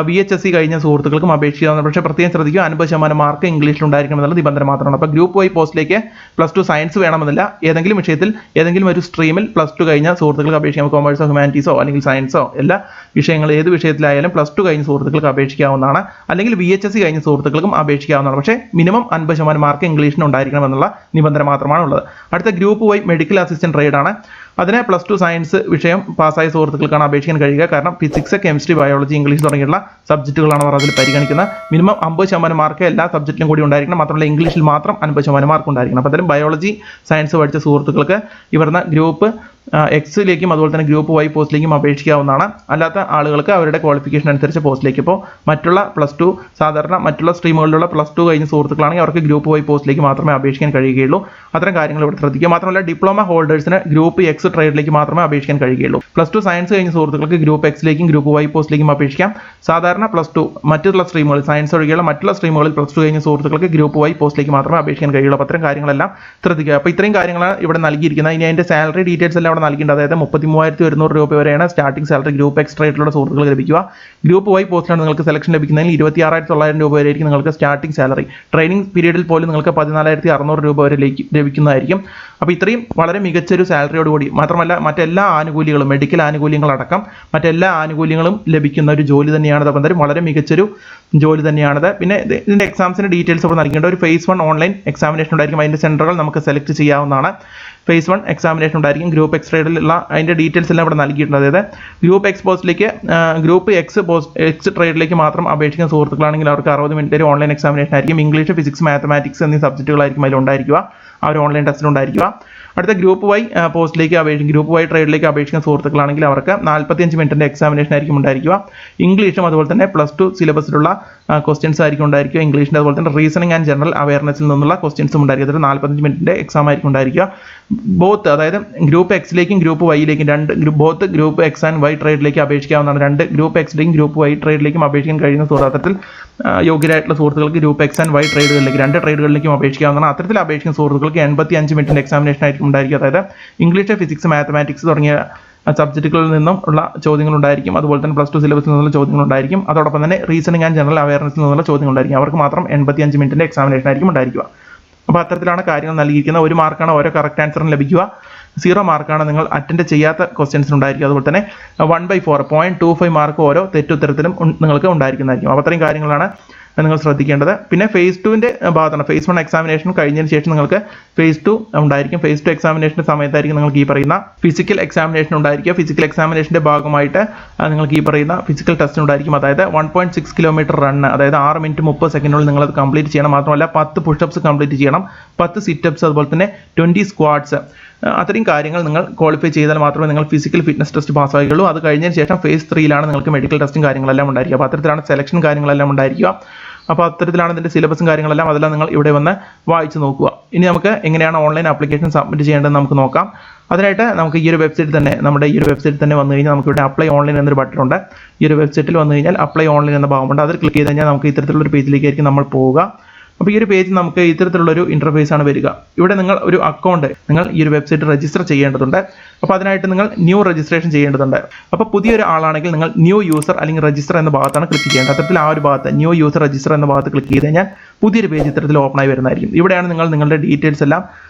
VHSC കഴിഞ്ഞ സുഹൃത്തുക്കൾക്കും അപേക്ഷിക്കാവുന്നതാണ്. പക്ഷേ പ്രത്യേകം ശ്രദ്ധിക്കുക, 50% മാർക്ക് ഇംഗ്ലീഷിൽ ഉണ്ടായിരിക്കണം എന്നുള്ള നിബന്ധന മാത്രമാണ്. അപ്പോൾ ഗ്രൂപ്പ് വൈ പോസ്റ്റിലേക്ക് +2 സയൻസ് വേണമെന്നില്ല. ഏതെങ്കിലും വിഷയത്തിൽ ഏതെങ്കിലും ഒരു സ്ട്രീമിൽ +2 കഴിഞ്ഞ സുഹൃത്തുക്കൾക്ക് അപേക്ഷിക്കാം. കൊമേഴ്സോ, ഹ്യൂമാനിറ്റീസോ അല്ലെങ്കിൽ സയൻസോ എല്ലാ വിഷയങ്ങൾ ഏത് വിഷയത്തിലായാലും +2 കഴിഞ്ഞ സുഹൃത്തുക്കൾക്ക് അപേക്ഷിക്കാവുന്നതാണ്. അല്ലെങ്കിൽ VHSC കഴിഞ്ഞ സുഹൃത്തുക്കൾക്കും അപേക്ഷിക്കാവുന്നതാണ്. പക്ഷേ മിനിമം 50% മാർക്ക് ഇംഗ്ലീഷിന് ഉണ്ടായിരിക്കണം എന്നുള്ള നിബന്ധന മാത്രമാണ് ഉള്ളത്. അടുത്ത group Y medical assistant trade ആണ്. അതിനെ +2 സയൻസ് വിഷയം പാസ്സായ സുഹൃത്തുക്കൾക്കാണ് അപേക്ഷിക്കാൻ കഴിയുക. കാരണം ഫിസിക്സ്, കെമിസ്ട്രി, ബയോളജി, ഇംഗ്ലീഷ് തുടങ്ങിയുള്ള സബ്ജക്റ്റുകളാണ് അവർ അതിൽ പരിഗണിക്കുന്നത്. മിനിമം 50% മാർക്ക് എല്ലാ സബ്ജക്റ്റിലും കൂടി ഉണ്ടായിരിക്കണം. മാത്രമല്ല ഇംഗ്ലീഷിൽ മാത്രം 50% മാർക്ക് ഉണ്ടായിരിക്കണം. അപ്പോൾ അത്തരം ബയോളജി, സയൻസ് പഠിച്ച സുഹൃത്തുക്കൾക്ക് ഇവരുന്ന ഗ്രൂപ്പ് എക്സിലേക്കും അതുപോലെ തന്നെ ഗ്രൂപ്പ് വൈ പോസ്റ്റിലേക്കും അപേക്ഷിക്കാവുന്നതാണ്. അല്ലാത്ത ആളുകൾക്ക് അവരുടെ ക്വാളിഫിക്കേഷൻ അനുസരിച്ച് പോസ്റ്റിലേക്ക്. ഇപ്പോൾ മറ്റുള്ള +2 സാധാരണ മറ്റുള്ള സ്ട്രീമുകളിലുള്ള +2 കഴിഞ്ഞ സുഹൃത്തുക്കളാണെങ്കിൽ അവർക്ക് ഗ്രൂപ്പ് വൈ പോസ്റ്റിലേക്ക് മാത്രമേ അപേക്ഷിക്കാൻ കഴിയുകയുള്ളൂ. അത്തരം കാര്യങ്ങൾ ഇവിടെ ശ്രദ്ധിക്കുക. മാത്രമല്ല ഡിപ്ലോമ ഹോൾഡേഴ്സിന് ഗ്രൂപ്പ് എക്സ് ട്രേഡിലേക്ക് മാത്രമേ അപേക്ഷിക്കാൻ കഴിയുകയുള്ളൂ. +2 സയൻസ് കഴിഞ്ഞ സുഹൃത്തുക്കൾക്ക് ഗ്രൂപ്പ് എക്സിലേക്കും ഗ്രൂപ്പ് വൈ പോസ്റ്റിലേക്കും അപേക്ഷിക്കാം. സാധാരണ +2 മറ്റുള്ള സ്ട്രീമുകളിൽ, സയൻസ് ഒഴികെയുള്ള മറ്റുള്ള സ്ട്രീമുകളിൽ +2 കഴിഞ്ഞ സുഹൃത്തുക്കൾക്ക് ഗ്രൂപ്പ് വൈ പോസ്റ്റിലേക്ക് മാത്രമേ അപേക്ഷിക്കാൻ കഴിയുള്ളൂ. അപ്പോൾ അത്തരം കാര്യങ്ങളെല്ലാം ശ്രദ്ധിക്കുക. അപ്പോൾ ഇത്രയും കാര്യങ്ങളാണ് ഇവിടെ നൽകിയിരിക്കുന്നത്. ഇനി അതിൻ്റെ സാലറി ഡീറ്റെയിൽസ് എല്ലാം അവിടെ നൽകിയിട്ടുണ്ട്. അതായത് 33,100 രൂപ വരെയാണ് സ്റ്റാർട്ടിംഗ് സാലറി ഗ്രൂപ്പ് എക്സ് ട്രേഡിലുള്ള സുഹൃത്തുക്കൾ ലഭിക്കുക. ഗ്രൂപ്പ് വൈ പോസ്റ്റിലാണ് നിങ്ങൾക്ക് സെലക്ഷൻ ലഭിക്കുന്നതിൽ 26,900 രൂപ വരെയായിരിക്കും നിങ്ങൾക്ക് സ്റ്റാർട്ടിംഗ് സാലറി. ട്രെയിനിങ് പീരീഡിൽ പോലും നിങ്ങൾക്ക് 14,600 രൂപ വരെ ലഭിക്കുന്നതായിരിക്കും. അപ്പോൾ ഇത്രയും വളരെ മികച്ചൊരു സാലറിയോടുകൂടി, മാത്രമല്ല മറ്റെല്ലാ ആനുകൂല്യങ്ങളും, മെഡിക്കൽ ആനുകൂല്യങ്ങളടക്കം മറ്റെല്ലാ ആനുകൂല്യങ്ങളും ലഭിക്കുന്ന ഒരു ജോലി തന്നെയാണത്. അപ്പം എന്തായാലും വളരെ മികച്ചൊരു ജോലി തന്നെയാണത്. പിന്നെ ഇതിൻ്റെ എക്സാംസിൻ്റെ ഡീറ്റെയിൽസ് ഇവിടെ നൽകിയിട്ടുണ്ട്. ഒരു phase 1 ഓൺലൈൻ എക്സാമിനേഷൻ ഉണ്ടായിരിക്കും. അതിൻ്റെ സെൻറ്ററുകൾ നമുക്ക് സെലക്ട് ചെയ്യാവുന്നതാണ്. phase 1 എക്സാമിനേഷൻ ഉണ്ടായിരിക്കും. ഗ്രൂപ്പ് എക്സ് ട്രേഡിലുള്ള അതിൻ്റെ ഡീറ്റെയിൽസ് എല്ലാം ഇവിടെ നൽകിയിട്ടുണ്ട്. അതായത് ഗ്രൂപ്പ് എക്സ് പോസ്റ്റിലേക്ക്, ഗ്രൂപ്പ് എക്സ് ട്രേഡിലേക്ക് മാത്രം അപേക്ഷിക്കുന്ന സുഹൃത്തുക്കളാണെങ്കിൽ അവർക്ക് 60 മിനിറ്റ് ഓൺലൈൻ എക്സാമിനേഷൻ ആയിരിക്കും. ഇംഗ്ലീഷ്, ഫിസിക്സ്, മാത്തമാറ്റിക്സ് എന്നീ സബ്ജക്റ്റുകളായിരിക്കും അതിലുണ്ടായിരിക്കുക, ആ ഒരു ഓൺലൈൻ ടെസ്റ്റിലുണ്ടായിരിക്കുക. അടുത്ത ഗ്രൂപ്പ് വൈ പോസ്റ്റിലേക്ക് ഗ്രൂപ്പ് വൈ ട്രേഡിലേക്ക് അപേക്ഷിക്കുന്ന സുഹൃത്തുക്കളാണെങ്കിൽ അവർക്ക് 45 മിനിറ്റിൻ്റെ എക്സാമിനേഷൻ ആയിരിക്കും ഉണ്ടായിരിക്കുക. ഇംഗ്ലീഷും അതുപോലെ തന്നെ +2 സിലബസിലുള്ള ക്വസ്റ്റ്യൻസ് ആയിരിക്കും ഉണ്ടായിരിക്കുക. ഇംഗ്ലീഷിൻ്റെ അതുപോലെ തന്നെ റീസണിംഗ് ആൻഡ് ജനറൽ അവയർനെസ്സിൽ നിന്നുള്ള ക്വസ്റ്റ്യൻസും ഉണ്ടായിരിക്കും. അതായത് 45 മിനിറ്റിൻ്റെ എക്സാം ആയിരിക്കും ഉണ്ടായിരിക്കുക. ബോത്ത്, അതായത് ഗ്രൂപ്പ് എക്സിലേക്കും ഗ്രൂപ്പ് വൈയിലേക്കും both group X and Y ട്രേഡിലേക്ക് അപേക്ഷിക്കാവുന്നതാണ്. രണ്ട് ഗ്രൂപ്പ് എക്സിലേക്കും ഗ്രൂപ്പ് വൈ ട്രേഡിലേക്കും അപേക്ഷിക്കാൻ കഴിയുന്ന സുഹൃത്തുക്കൾ യോഗ്യരായിട്ടുള്ള സുഹൃത്തുക്കൾക്ക് ഗ്രൂപ്പ് എക്സ് ആൻഡ് വൈ ട്രേഡുകളിലേക്ക്, രണ്ട് ട്രേഡുകളിലേക്കും അപേക്ഷിക്കാവുന്നതാണ്. അത്തരത്തിൽ അപേക്ഷിക്കുന്ന സുഹൃത്തുക്കൾക്ക് 85 മിനിറ്റിൻ്റെ എക്സാമിനേഷൻ ആയിരിക്കും ഉണ്ടായിരിക്കുക. അതായത് ഇംഗ്ലീഷ്, ഫിസിക്സ്, മാത്തമാറ്റിക്സ് തുടങ്ങിയ സബ്ജക്റ്റുകളിൽ നിന്നും ഉള്ള ചോദ്യങ്ങൾ ഉണ്ടായിരിക്കും. അതുപോലെ തന്നെ +2 സിലബസിൽ നിന്നുള്ള ചോദ്യങ്ങൾ ഉണ്ടായിരിക്കും. അതോടൊപ്പം തന്നെ റീസണിംഗ് ആൻഡ് ജനറൽ അവയർനെസ്സിൽ നിന്നുള്ള ചോദ്യങ്ങൾ ഉണ്ടായിരിക്കും. അവർക്ക് മാത്രം 85 മിനിറ്റിൻ്റെ എക്സാമിനേഷൻ ആയിരിക്കും ഉണ്ടായിരിക്കുക. അപ്പോൾ അത്തരത്തിലാണ് കാര്യങ്ങൾ നൽകിയിരിക്കുന്നത്. 1 മാർക്കാണ് ഓരോ കറക്റ്റ് ആൻസറിന് ലഭിക്കുക. 0 മാർക്കാണ് നിങ്ങൾ അറ്റൻഡ് ചെയ്യാത്ത ക്വസ്റ്റ്യൻസിന് ഉണ്ടായിരിക്കും. അതുപോലെ തന്നെ 1/4 0.25 മാർക്ക് ഓരോ തെറ്റുത്തരത്തിലും നിങ്ങൾക്ക് ഉണ്ടായിരിക്കുന്നതായിരിക്കും. അപ്പോൾ അത്രയും കാര്യങ്ങളാണ് നിങ്ങൾ ശ്രദ്ധിക്കേണ്ടത്. പിന്നെ phase 2ൻ്റെ ഭാഗത്താണ്. phase 1 എക്സാമിനേഷൻ കഴിഞ്ഞതിന് ശേഷം നിങ്ങൾക്ക് phase 2 ഉണ്ടായിരിക്കും. phase 2 എക്സാമിനേഷൻ്റെ സമയത്തായിരിക്കും നിങ്ങൾക്ക് ഈ പറയുന്ന ഫിസിക്കൽ എക്സാമിനേഷൻ ഉണ്ടായിരിക്കുക. ഫിസിക്കൽ എക്സാമിനേഷൻ്റെ ഭാഗമായിട്ട് നിങ്ങൾക്ക് ഈ പറയുന്ന ഫിസിക്കൽ ടെസ്റ്റ് ഉണ്ടായിരിക്കും. അതായത് 1.6 കിലോമീറ്റർ റണ്ണ്, അതായത് 6 മിനിറ്റ് 30 സെക്കൻഡിനുള്ളിൽ നിങ്ങളത് കംപ്ലീറ്റ് ചെയ്യണം. മാത്രമല്ല 10 പുഷപ്സ് കംപ്ലീറ്റ് ചെയ്യണം, 10 സിറ്റപ്സ്, അതുപോലെ തന്നെ 20 സ്ക്വാഡ്സ്. അത്രയും കാര്യങ്ങൾ നിങ്ങൾ ക്വാളിഫൈ ചെയ്താൽ മാത്രമേ നിങ്ങൾ ഫിസിക്കൽ ഫിറ്റ്നസ് ടെസ്റ്റ് പാസ്സാകുകയുള്ളൂ. അത് കഴിഞ്ഞതിന് ശേഷം phase 3ലാണ് നിങ്ങൾക്ക് മെഡിക്കൽ ടെസ്റ്റും കാര്യങ്ങളെല്ലാം ഉണ്ടായിരിക്കുക. അപ്പോൾ അത്തരത്തിലാണ് സെലക്ഷൻ കാര്യങ്ങളെല്ലാം ഉണ്ടായിരിക്കുക. അപ്പോൾ അത്തരത്തിലാണ് ഇതിൻ്റെ സിലബസും കാര്യങ്ങളെല്ലാം. അതെല്ലാം നിങ്ങൾ ഇവിടെ വന്ന് വായിച്ച് നോക്കുക. ഇനി നമുക്ക് എങ്ങനെയാണ് ഓൺലൈൻ ആപ്ലിക്കേഷൻ സബ്മിറ്റ് ചെയ്യേണ്ടതെന്ന് നമുക്ക് നോക്കാം. അതിനായിട്ട് നമുക്ക് ഈ ഒരു വെബ്സൈറ്റിൽ തന്നെ, നമ്മുടെ ഈ ഒരു വെബ്സൈറ്റിൽ തന്നെ വന്നു കഴിഞ്ഞാൽ നമുക്ക് ഇവിടെ അപ്ലൈ ഓൺലൈൻ എന്നൊരു ബട്ടൺ ഉണ്ട്. ഈ ഒരു വെബ്സൈറ്റിൽ വന്നു കഴിഞ്ഞാൽ അപ്ലൈ ഓൺലൈൻ എന്ന ഭാഗമുണ്ട്. അതിൽ ക്ലിക്ക് ചെയ്ത് കഴിഞ്ഞാൽ നമുക്ക് ഇത്തരത്തിലുള്ള ഒരു പേജിലേക്കായിരിക്കും നമ്മൾ പോവുക. അപ്പോൾ ഈ ഒരു പേജ് നമുക്ക് ഇത്തരത്തിലുള്ളൊരു ഇൻ്റർഫേസ് ആണ് വരിക. ഇവിടെ നിങ്ങൾ ഒരു അക്കൗണ്ട് നിങ്ങൾ ഈ ഒരു വെബ്സൈറ്റ് രജിസ്റ്റർ ചെയ്യേണ്ടതുണ്ട്. അപ്പോൾ അതിനായിട്ട് നിങ്ങൾ ന്യൂ രജിസ്ട്രേഷൻ ചെയ്യേണ്ടതുണ്ട്. അപ്പോൾ പുതിയൊരു ആളാണെങ്കിൽ നിങ്ങൾ ന്യൂ യൂസർ അല്ലെങ്കിൽ രജിസ്റ്റർ എന്ന ഭാഗത്താണ് ക്ലിക്ക് ചെയ്യേണ്ടത്. അത്തരത്തിൽ ആ ഒരു ഭാഗത്ത് ന്യൂ യൂസർ രജിസ്റ്റർ എന്ന ഭാഗത്ത് ക്ലിക്ക് ചെയ്ത് കഴിഞ്ഞാൽ പുതിയൊരു പേജ് ഇത്തരത്തിൽ ഓപ്പൺ ആയി വരുന്നതായിരിക്കും. ഇവിടെയാണ് നിങ്ങൾ നിങ്ങളുടെ ഡീറ്റെയിൽസ് എല്ലാം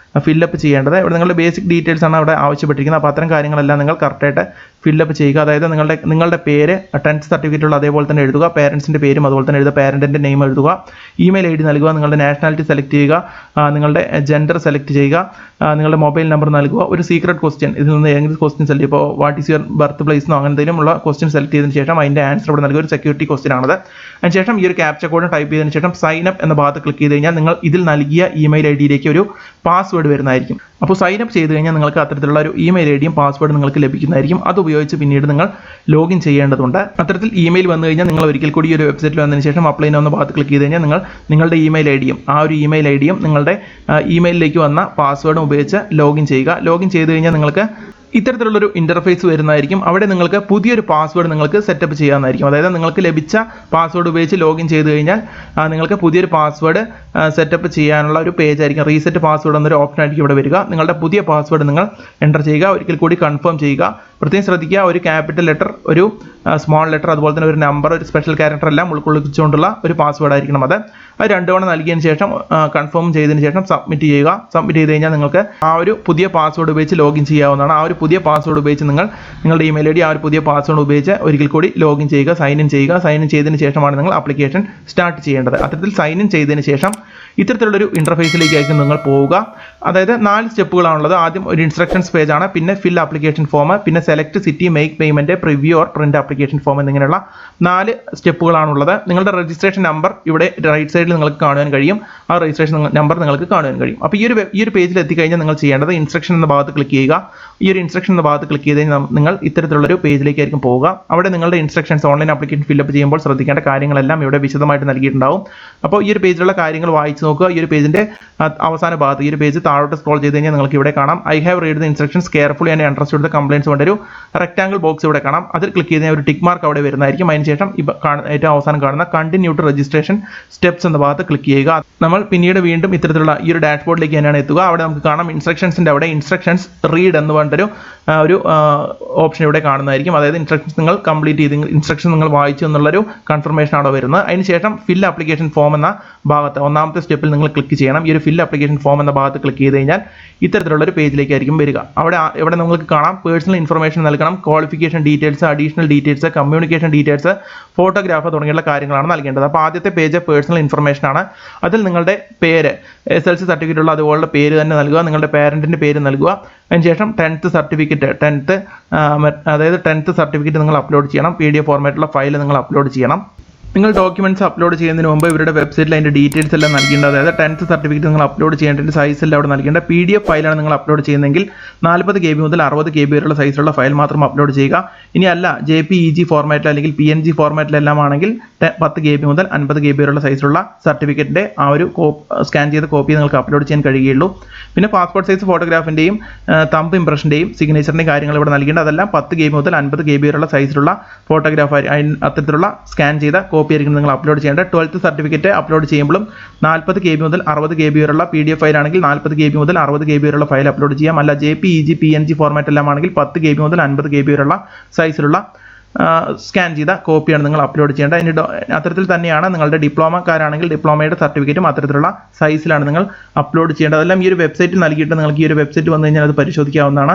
ഫില്ലപ്പ് ചെയ്യേണ്ടത്. ഇവിടെ നിങ്ങളുടെ ബേസിക് ഡീറ്റെയിൽസ് ആണ് അവിടെ ആവശ്യപ്പെട്ടിരിക്കുന്നത്. അപ്പോൾ അത്തരം കാര്യങ്ങളെല്ലാം നിങ്ങൾ കറക്റ്റായിട്ട് ഫില്ലപ്പ് ചെയ്യുക. അതായത് നിങ്ങളുടെ പേര്, 10th സർട്ടിഫിക്കറ്റുള്ള അതേപോലെ തന്നെ എഴുതുക, പേരൻസിൻ്റെ പേരും അതുപോലെ തന്നെ എഴുതുക, പാരൻറ്റിൻ്റെ നെയിം എഴുതുക, ഇമെയിൽ ID നൽകുക, നിങ്ങളുടെ നാഷണാലിറ്റി സെലക്ട് ചെയ്യുക, നിങ്ങളുടെ ജെൻഡർ സെലക്ട് ചെയ്യുക, നിങ്ങളുടെ മൊബൈൽ നമ്പർ നൽകുക, ഒരു സീക്രട്ട് ക്വസ്റ്റ്യൻ, ഇതിൽ നിന്ന് ഏതെങ്കിലും ക്വസ്റ്റ്യൻ സെലക്ട്, ഇപ്പോൾ what is your birth place എന്നോ അങ്ങനെ എന്തെങ്കിലും ഉള്ള ക്വസ്റ്റ്യൻ സെലക്ട് ചെയ്തതിന് ശേഷം അതിൻ്റെ ആൻസർ ഇവിടെ നൽകുക. ഒരു സെക്യൂരിറ്റി ക്വസ്റ്റ്യൻ ആണത്. അതിനുശേഷം ഈ ഒരു ക്യാപ്ച കോഡ് ടൈപ്പ് ചെയ്തതിന് ശേഷം സൈൻ അപ്പ് എന്ന ഭാഗത്ത് ക്ലിക്ക് ചെയ്ത് കഴിഞ്ഞാൽ നിങ്ങൾ ഇതിൽ നൽകിയ ഇമെയിൽ IDയിലേക്ക് ഒരു പാസ്വേഡ് വരുന്നതായിരിക്കും. അപ്പോൾ സൈൻ അപ്പ് ചെയ്ത് കഴിഞ്ഞാൽ നിങ്ങൾക്ക് അത്തരത്തിലുള്ള ഒരു ഇമെയിൽ IDയും പാസ്വേഡും നിങ്ങൾക്ക് ലഭിക്കുന്നതായിരിക്കും. അത് ഉപയോഗിച്ച് പിന്നീട് നിങ്ങൾ ലോഗിൻ ചെയ്യേണ്ടതുണ്ട്. അത്തരത്തിൽ ഇമെയിൽ വന്നു കഴിഞ്ഞാൽ നിങ്ങൾ ഒരിക്കൽ കൂടി ഈ ഒരു വെബ്സൈറ്റിൽ വന്നതിന് ശേഷം അപ്ലൈ എന്ന ഭാഗത്ത് ക്ലിക്ക് ചെയ്ത് കഴിഞ്ഞാൽ നിങ്ങൾ നിങ്ങളുടെ ഇമെയിൽ IDയും ആ ഒരു ഇമെയിൽ IDയും നിങ്ങളുടെ ഇമെയിലിലേക്ക് വന്ന പാസ്വേഡും ഉപയോഗിച്ച് ലോഗിൻ ചെയ്യുക. ലോഗിൻ ചെയ്ത് കഴിഞ്ഞാൽ നിങ്ങൾക്ക് ഇത്തരത്തിലുള്ളൊരു ഇൻ്റർഫേസ് വരുന്നതായിരിക്കും. അവിടെ നിങ്ങൾക്ക് പുതിയൊരു പാസ്വേഡ് നിങ്ങൾക്ക് സെറ്റപ്പ് ചെയ്യാവുന്നതായിരിക്കും. അതായത് നിങ്ങൾക്ക് ലഭിച്ച പാസ്വേഡ് ഉപയോഗിച്ച് ലോഗിൻ ചെയ്ത് കഴിഞ്ഞാൽ നിങ്ങൾക്ക് പുതിയൊരു പാസ്വേഡ് സെറ്റപ്പ് ചെയ്യാനുള്ള ഒരു പേജ് ആയിരിക്കും. റീസെറ്റ് പാസ്വേഡ് എന്നൊരു ഓപ്ഷൻ ആയിരിക്കും ഇവിടെ വരിക. നിങ്ങളുടെ പുതിയ പാസ്വേഡ് നിങ്ങൾ എൻ്റർ ചെയ്യുക. ഒരിക്കൽ കൂടി കൺഫേം ചെയ്യുക. പ്രത്യേകം ശ്രദ്ധിക്കുക, ഒരു ക്യാപിറ്റൽ ലെറ്റർ, ഒരു സ്മോൾ ലെറ്റർ, അതുപോലെ തന്നെ ഒരു നമ്പർ, ഒരു സ്പെഷ്യൽ ക്യാരക്ടർ എല്ലാം ഉൾക്കൊള്ളിച്ചുകൊണ്ടുള്ള ഒരു പാസ്വേഡ് ആയിരിക്കണം അത്. 2 തവണ നൽകിയതിന് ശേഷം കൺഫേം ചെയ്തതിന് ശേഷം സബ്മിറ്റ് ചെയ്യുക. സബ്മിറ്റ് ചെയ്ത് കഴിഞ്ഞാൽ നിങ്ങൾക്ക് ആ ഒരു പുതിയ പാസ്വേഡ് ഉപയോഗിച്ച് ലോഗിൻ ചെയ്യാവുന്നതാണ്. ആ ഒരു പുതിയ പാസ്വേഡ് ഉപയോഗിച്ച് നിങ്ങളുടെ ഇമെയിൽ ID ആ ഒരു പുതിയ പാസ്വേഡ് ഉപയോഗിച്ച് ഒരിക്കൽ കൂടി ലോഗിൻ ചെയ്യുക, സൈൻ ഇൻ ചെയ്യുക. സൈൻ ഇൻ ചെയ്തതിന് ശേഷമാണ് നിങ്ങൾ ആപ്ലിക്കേഷൻ സ്റ്റാർട്ട് ചെയ്യേണ്ടത്. അത്തരത്തിൽ സൈൻ ഇൻ ചെയ്തതിന് ശേഷം ഇത്തരത്തിലുള്ളൊരു ഇൻ്റർഫേസിലേക്കായിരിക്കും നിങ്ങൾ പോവുക. അതായത് 4 സ്റ്റെപ്പുകളാണുള്ളത്. ആദ്യം ഒരു ഇൻസ്ട്രക്ഷൻസ് പേജാണ്, പിന്നെ ഫിൽ ആപ്ലിക്കേഷൻ ഫോം, പിന്നെ select city, make payment, preview or print application form എന്നിങ്ങനെയുള്ള 4 സ്റ്റെപ്പുകളാണുള്ളത്. നിങ്ങളുടെ രജിസ്ട്രേഷൻ നമ്പർ ഇവിടെ റൈറ്റ് സൈഡിൽ നിങ്ങൾക്ക് കാണുവാൻ കഴിയും. ആ രജിസ്ട്രേഷൻ നമ്പർ നിങ്ങൾക്ക് കാണുവാൻ കഴിയും. അപ്പോൾ ഈ ഒരു പേജിൽ എത്തിക്കഴിഞ്ഞാൽ നിങ്ങൾ ചെയ്യേണ്ടത് ഇൻസ്ട്രക്ഷൻ എന്ന ഭാഗത്ത് ക്ലിക്ക് ചെയ്യുക. ഈ ഒരു ഇൻസ്ട്രക്ഷൻ എന്ന ഭാഗത്ത് ക്ലിക്ക് ചെയ്ത് കഴിഞ്ഞാൽ നിങ്ങൾ ഇത്തരത്തിലുള്ളൊരു പേജിലേക്കായിരിക്കും പോവുക. അവിടെ നിങ്ങളുടെ ഇൻസ്ട്രക്ഷൻസ് ഓൺലൈൻ ആപ്ലിക്കേഷൻ ഫില്ലപ്പ് ചെയ്യുമ്പോൾ ശ്രദ്ധിക്കേണ്ട കാര്യങ്ങളെല്ലാം ഇവിടെ വിശദമായിട്ട് നൽകിയിട്ടുണ്ടാവും. അപ്പോൾ ഈ ഒരു പേജിലുള്ള കാര്യങ്ങൾ വായിച്ച് നോക്കുക. ഈ ഒരു പേജിൻ്റെ അവസാന ഭാഗത്ത് ഈ ഒരു പേജ് താഴോട്ട് സ്ക്രോൾ ചെയ്ത് കഴിഞ്ഞാൽ നിങ്ങൾക്ക് ഇവിടെ കാണാം I have read the instructions carefully and understood the complaints കൊണ്ട് ഒരു റെക്ടാങ്കിൾ ബോക്സ് ഇവിടെ കാണാം. അതിൽ ക്ലിക്ക് ചെയ്ത് ഒരു ടിക്ക് മാർക്ക് അവിടെ വരുന്നതായിരിക്കും. അതിനുശേഷം ഏറ്റവും അവസാനം കാണുന്ന കണ്ടിന്യൂ ടു രജിസ്ട്രേഷൻ സ്റ്റെപ്സ് എന്ന ഭാഗത്ത് ക്ലിക്ക് ചെയ്യുക. നമ്മൾ പിന്നീട് വീണ്ടും ഇത്തരത്തിലുള്ള ഈ ഒരു ഡാഷ്ബോർഡിലേക്ക് തന്നെയാണ് എത്തുക. അവിടെ നമുക്ക് കാണാം ഇൻസ്ട്രക്ഷൻസിൻ്റെ അവിടെ ഇൻസ്ട്രക്ഷൻസ് റീഡ് എന്ന് പറഞ്ഞൊരു ഒരു ഓപ്ഷൻ ഇവിടെ കാണുന്നതായിരിക്കും. അതായത് ഇൻസ്ട്രക്ഷൻസ് നിങ്ങൾ കംപ്ലീറ്റ് ചെയ്ത് ഇൻസ്ട്രക്ഷൻ നിങ്ങൾ വായിച്ചു എന്നുള്ളൊരു കൺഫർമേഷൻ ആണ് വരുന്നത്. അതിനുശേഷം ഫിൽ ആപ്ലിക്കേഷൻ ഫോം എന്ന ഭാഗത്ത് ഒന്നാമത്തെ സ്റ്റെപ്പിൽ നിങ്ങൾ ക്ലിക്ക് ചെയ്യണം. ഈ ഒരു ഫിൽ ആപ്ലിക്കേഷൻ ഫോം എന്ന ഭാഗത്ത് ക്ലിക്ക് ചെയ്ത് കഴിഞ്ഞാൽ ഇത്തരത്തിലുള്ള ഒരു പേജിലേക്കായിരിക്കും വരിക. ഇവിടെ നിങ്ങൾക്ക് കാണാം പേഴ്സണൽ ഇൻഫർമേഷൻ നൽകണം, qualification details, additional details, communication details, photograph തുടങ്ങിയുള്ള കാര്യങ്ങളാണ് നൽകേണ്ടത്. അപ്പോൾ ആദ്യത്തെ പേജ് പേഴ്സണൽ ഇൻഫർമേഷൻ ആണ്. അതിൽ നിങ്ങളുടെ പേര്, SLC സർട്ടിഫിക്കറ്റ് ഉള്ള അതുപോലുള്ള പേര് തന്നെ നൽകുക, നിങ്ങളുടെ പേരൻറ്റിൻ്റെ പേര് നൽകുക. അതിനുശേഷം 10th സർട്ടിഫിക്കറ്റ്, 10th സർട്ടിഫിക്കറ്റ് നിങ്ങൾ അപ്ലോഡ് ചെയ്യണം. PDF ഫോർമാറ്റിലുള്ള ഫയൽ നിങ്ങൾ അപ്ലോഡ് ചെയ്യണം. നിങ്ങൾ ഡോക്യുമെന്റ്സ് അപ്ലോഡ് ചെയ്യുന്നതിന് മുമ്പ് ഇവരുടെ വെബ്സൈറ്റിൽ അതിൻ്റെ ഡീറ്റെയിൽസ് എല്ലാം നൽകേണ്ടത്. അതായത് 10th സർട്ടിഫിക്കറ്റ് നിങ്ങൾ അപ്ലോഡ് ചെയ്യേണ്ട സൈസ് എല്ലാം അവിടെ നൽകേണ്ട. PDF ഫയലാണ് നിങ്ങൾ അപ്ലോഡ് ചെയ്യുന്നതെങ്കിൽ 40 KB മുതൽ 60 KB വരെയുള്ള സൈസിലുള്ള ഫയൽ മാത്രം അപ്ലോഡ് ചെയ്യുക. ഇനി അല്ല JPEG ഫോർമാറ്റിൽ അല്ലെങ്കിൽ PNG ഫോർമാറ്റിലെല്ലാം ആണെങ്കിൽ 10 KB മുതൽ 50 KB വരെയുള്ള സൈസിലുള്ള സർട്ടിഫിക്കറ്റിൻ്റെ ആ ഒരു സ്കാൻ ചെയ്ത കോപ്പി നിങ്ങൾക്ക് അപ്ലോഡ് ചെയ്യാൻ കഴിയുകയുള്ളൂ. പിന്നെ പാസ്പോർട്ട് സൈസ് ഫോട്ടോഗ്രാഫിൻ്റെയും തമ്പ് ഇംപ്രഷൻ്റെയും സിഗ്നേച്ചറിൻ്റെയും കാര്യങ്ങൾ ഇവിടെ നൽകേണ്ട. അതെല്ലാം 10 KB മുതൽ 50 KB വരെയുള്ള സൈസിലുള്ള ഫോട്ടോഗ്രാഫ് അത്തരത്തിലുള്ള സ്കാൻ ചെയ്ത കോപ്പി ആയിരിക്കും നിങ്ങൾ അപ്ലോഡ് ചെയ്യേണ്ടത്. 12th സർട്ടിഫിക്കറ്റ് അപ്ലോഡ് ചെയ്യുമ്പോഴും 40 KB മുതൽ 60 KB വരെയുള്ള PDF ഫയൽ ആണെങ്കിൽ 40 KB മുതൽ 60 KB വരെയുള്ള ഫയൽ അപ്ലോഡ് ചെയ്യാം. അല്ല JPEG PNG ഫോർമാറ്റ് എല്ലാം ആണെങ്കിൽ 10 KB മുതൽ 50 KB വരെയുള്ള സൈസിലുള്ള സ്കാൻ ചെയ്ത കോപ്പിയാണ് നിങ്ങൾ അപ്ലോഡ് ചെയ്യേണ്ടത്. അതിന് അത്തരത്തിൽ തന്നെയാണ് നിങ്ങളുടെ ഡിപ്ലോമക്കാരാണെങ്കിൽ ഡിപ്ലോമയുടെ സർട്ടിഫിക്കറ്റും അത്തരത്തിലുള്ള സൈസിലാണ് നിങ്ങൾ അപ്ലോഡ് ചെയ്യേണ്ടത്. അതെല്ലാം ഈ ഒരു വെബ്സൈറ്റിൽ നൽകിയിട്ട് നിങ്ങൾക്ക് ഈ ഒരു വെബ്സൈറ്റ് വന്നു കഴിഞ്ഞാൽ അത് പരിശോധിക്കാവുന്നതാണ്.